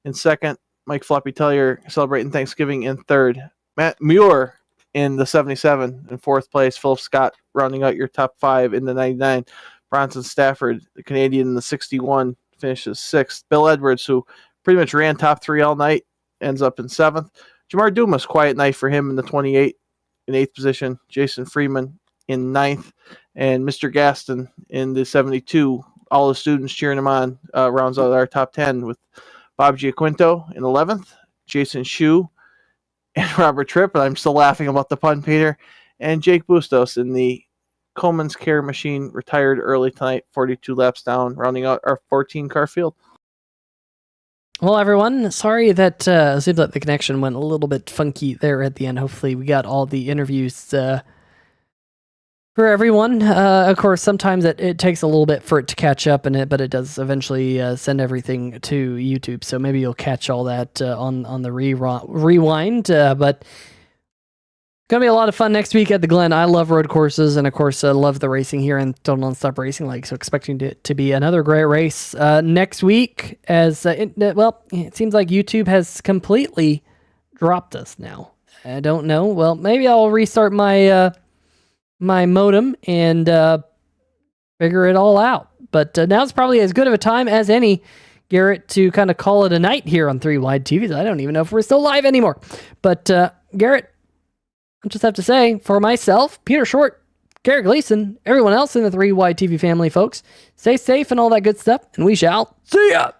in second. Mike Floppy Tellier celebrating Thanksgiving in third. Matt Muir in the 77 in fourth place. Philip Scott rounding out your top 5 in the 99. Bronson Stafford, the Canadian, in the 61, finishes sixth. Bill Edwards, who pretty much ran top 3 all night, ends up in seventh. Jamar Dumas, quiet night for him in the 28 in eighth position. Jason Freeman in ninth. And Mr. Gaston in the 72. All the students cheering him on, rounds out our top 10 with Bob Giaquinto in 11th, Jason Schue, and Robert Tripp. And I'm still laughing about the pun, Peter. And Jake Bustos in the Coleman's Care Machine, retired early tonight, 42 laps down, rounding out our 14-car field.
Well, everyone, sorry that it seems like the connection went a little bit funky there at the end. Hopefully we got all the interviews for everyone. Of course, sometimes it takes a little bit for it to catch up, but it does eventually send everything to YouTube. So maybe you'll catch all that on the rewind. But gonna be a lot of fun next week at the Glen. I love road courses, and of course, love the racing here in Total Nonstop Racing League. So expecting to be another great race next week. As it seems like YouTube has completely dropped us now. I don't know. Well, maybe I'll restart my my modem and figure it all out. But now's probably as good of a time as any, Garrett, to kind of call it a night here on 3 Wide TVs. I don't even know if we're still live anymore. But Garrett, I just have to say, for myself, Peter Short, Garrett Gleason, everyone else in the 3 Wide TV family, folks, stay safe and all that good stuff, and we shall see ya!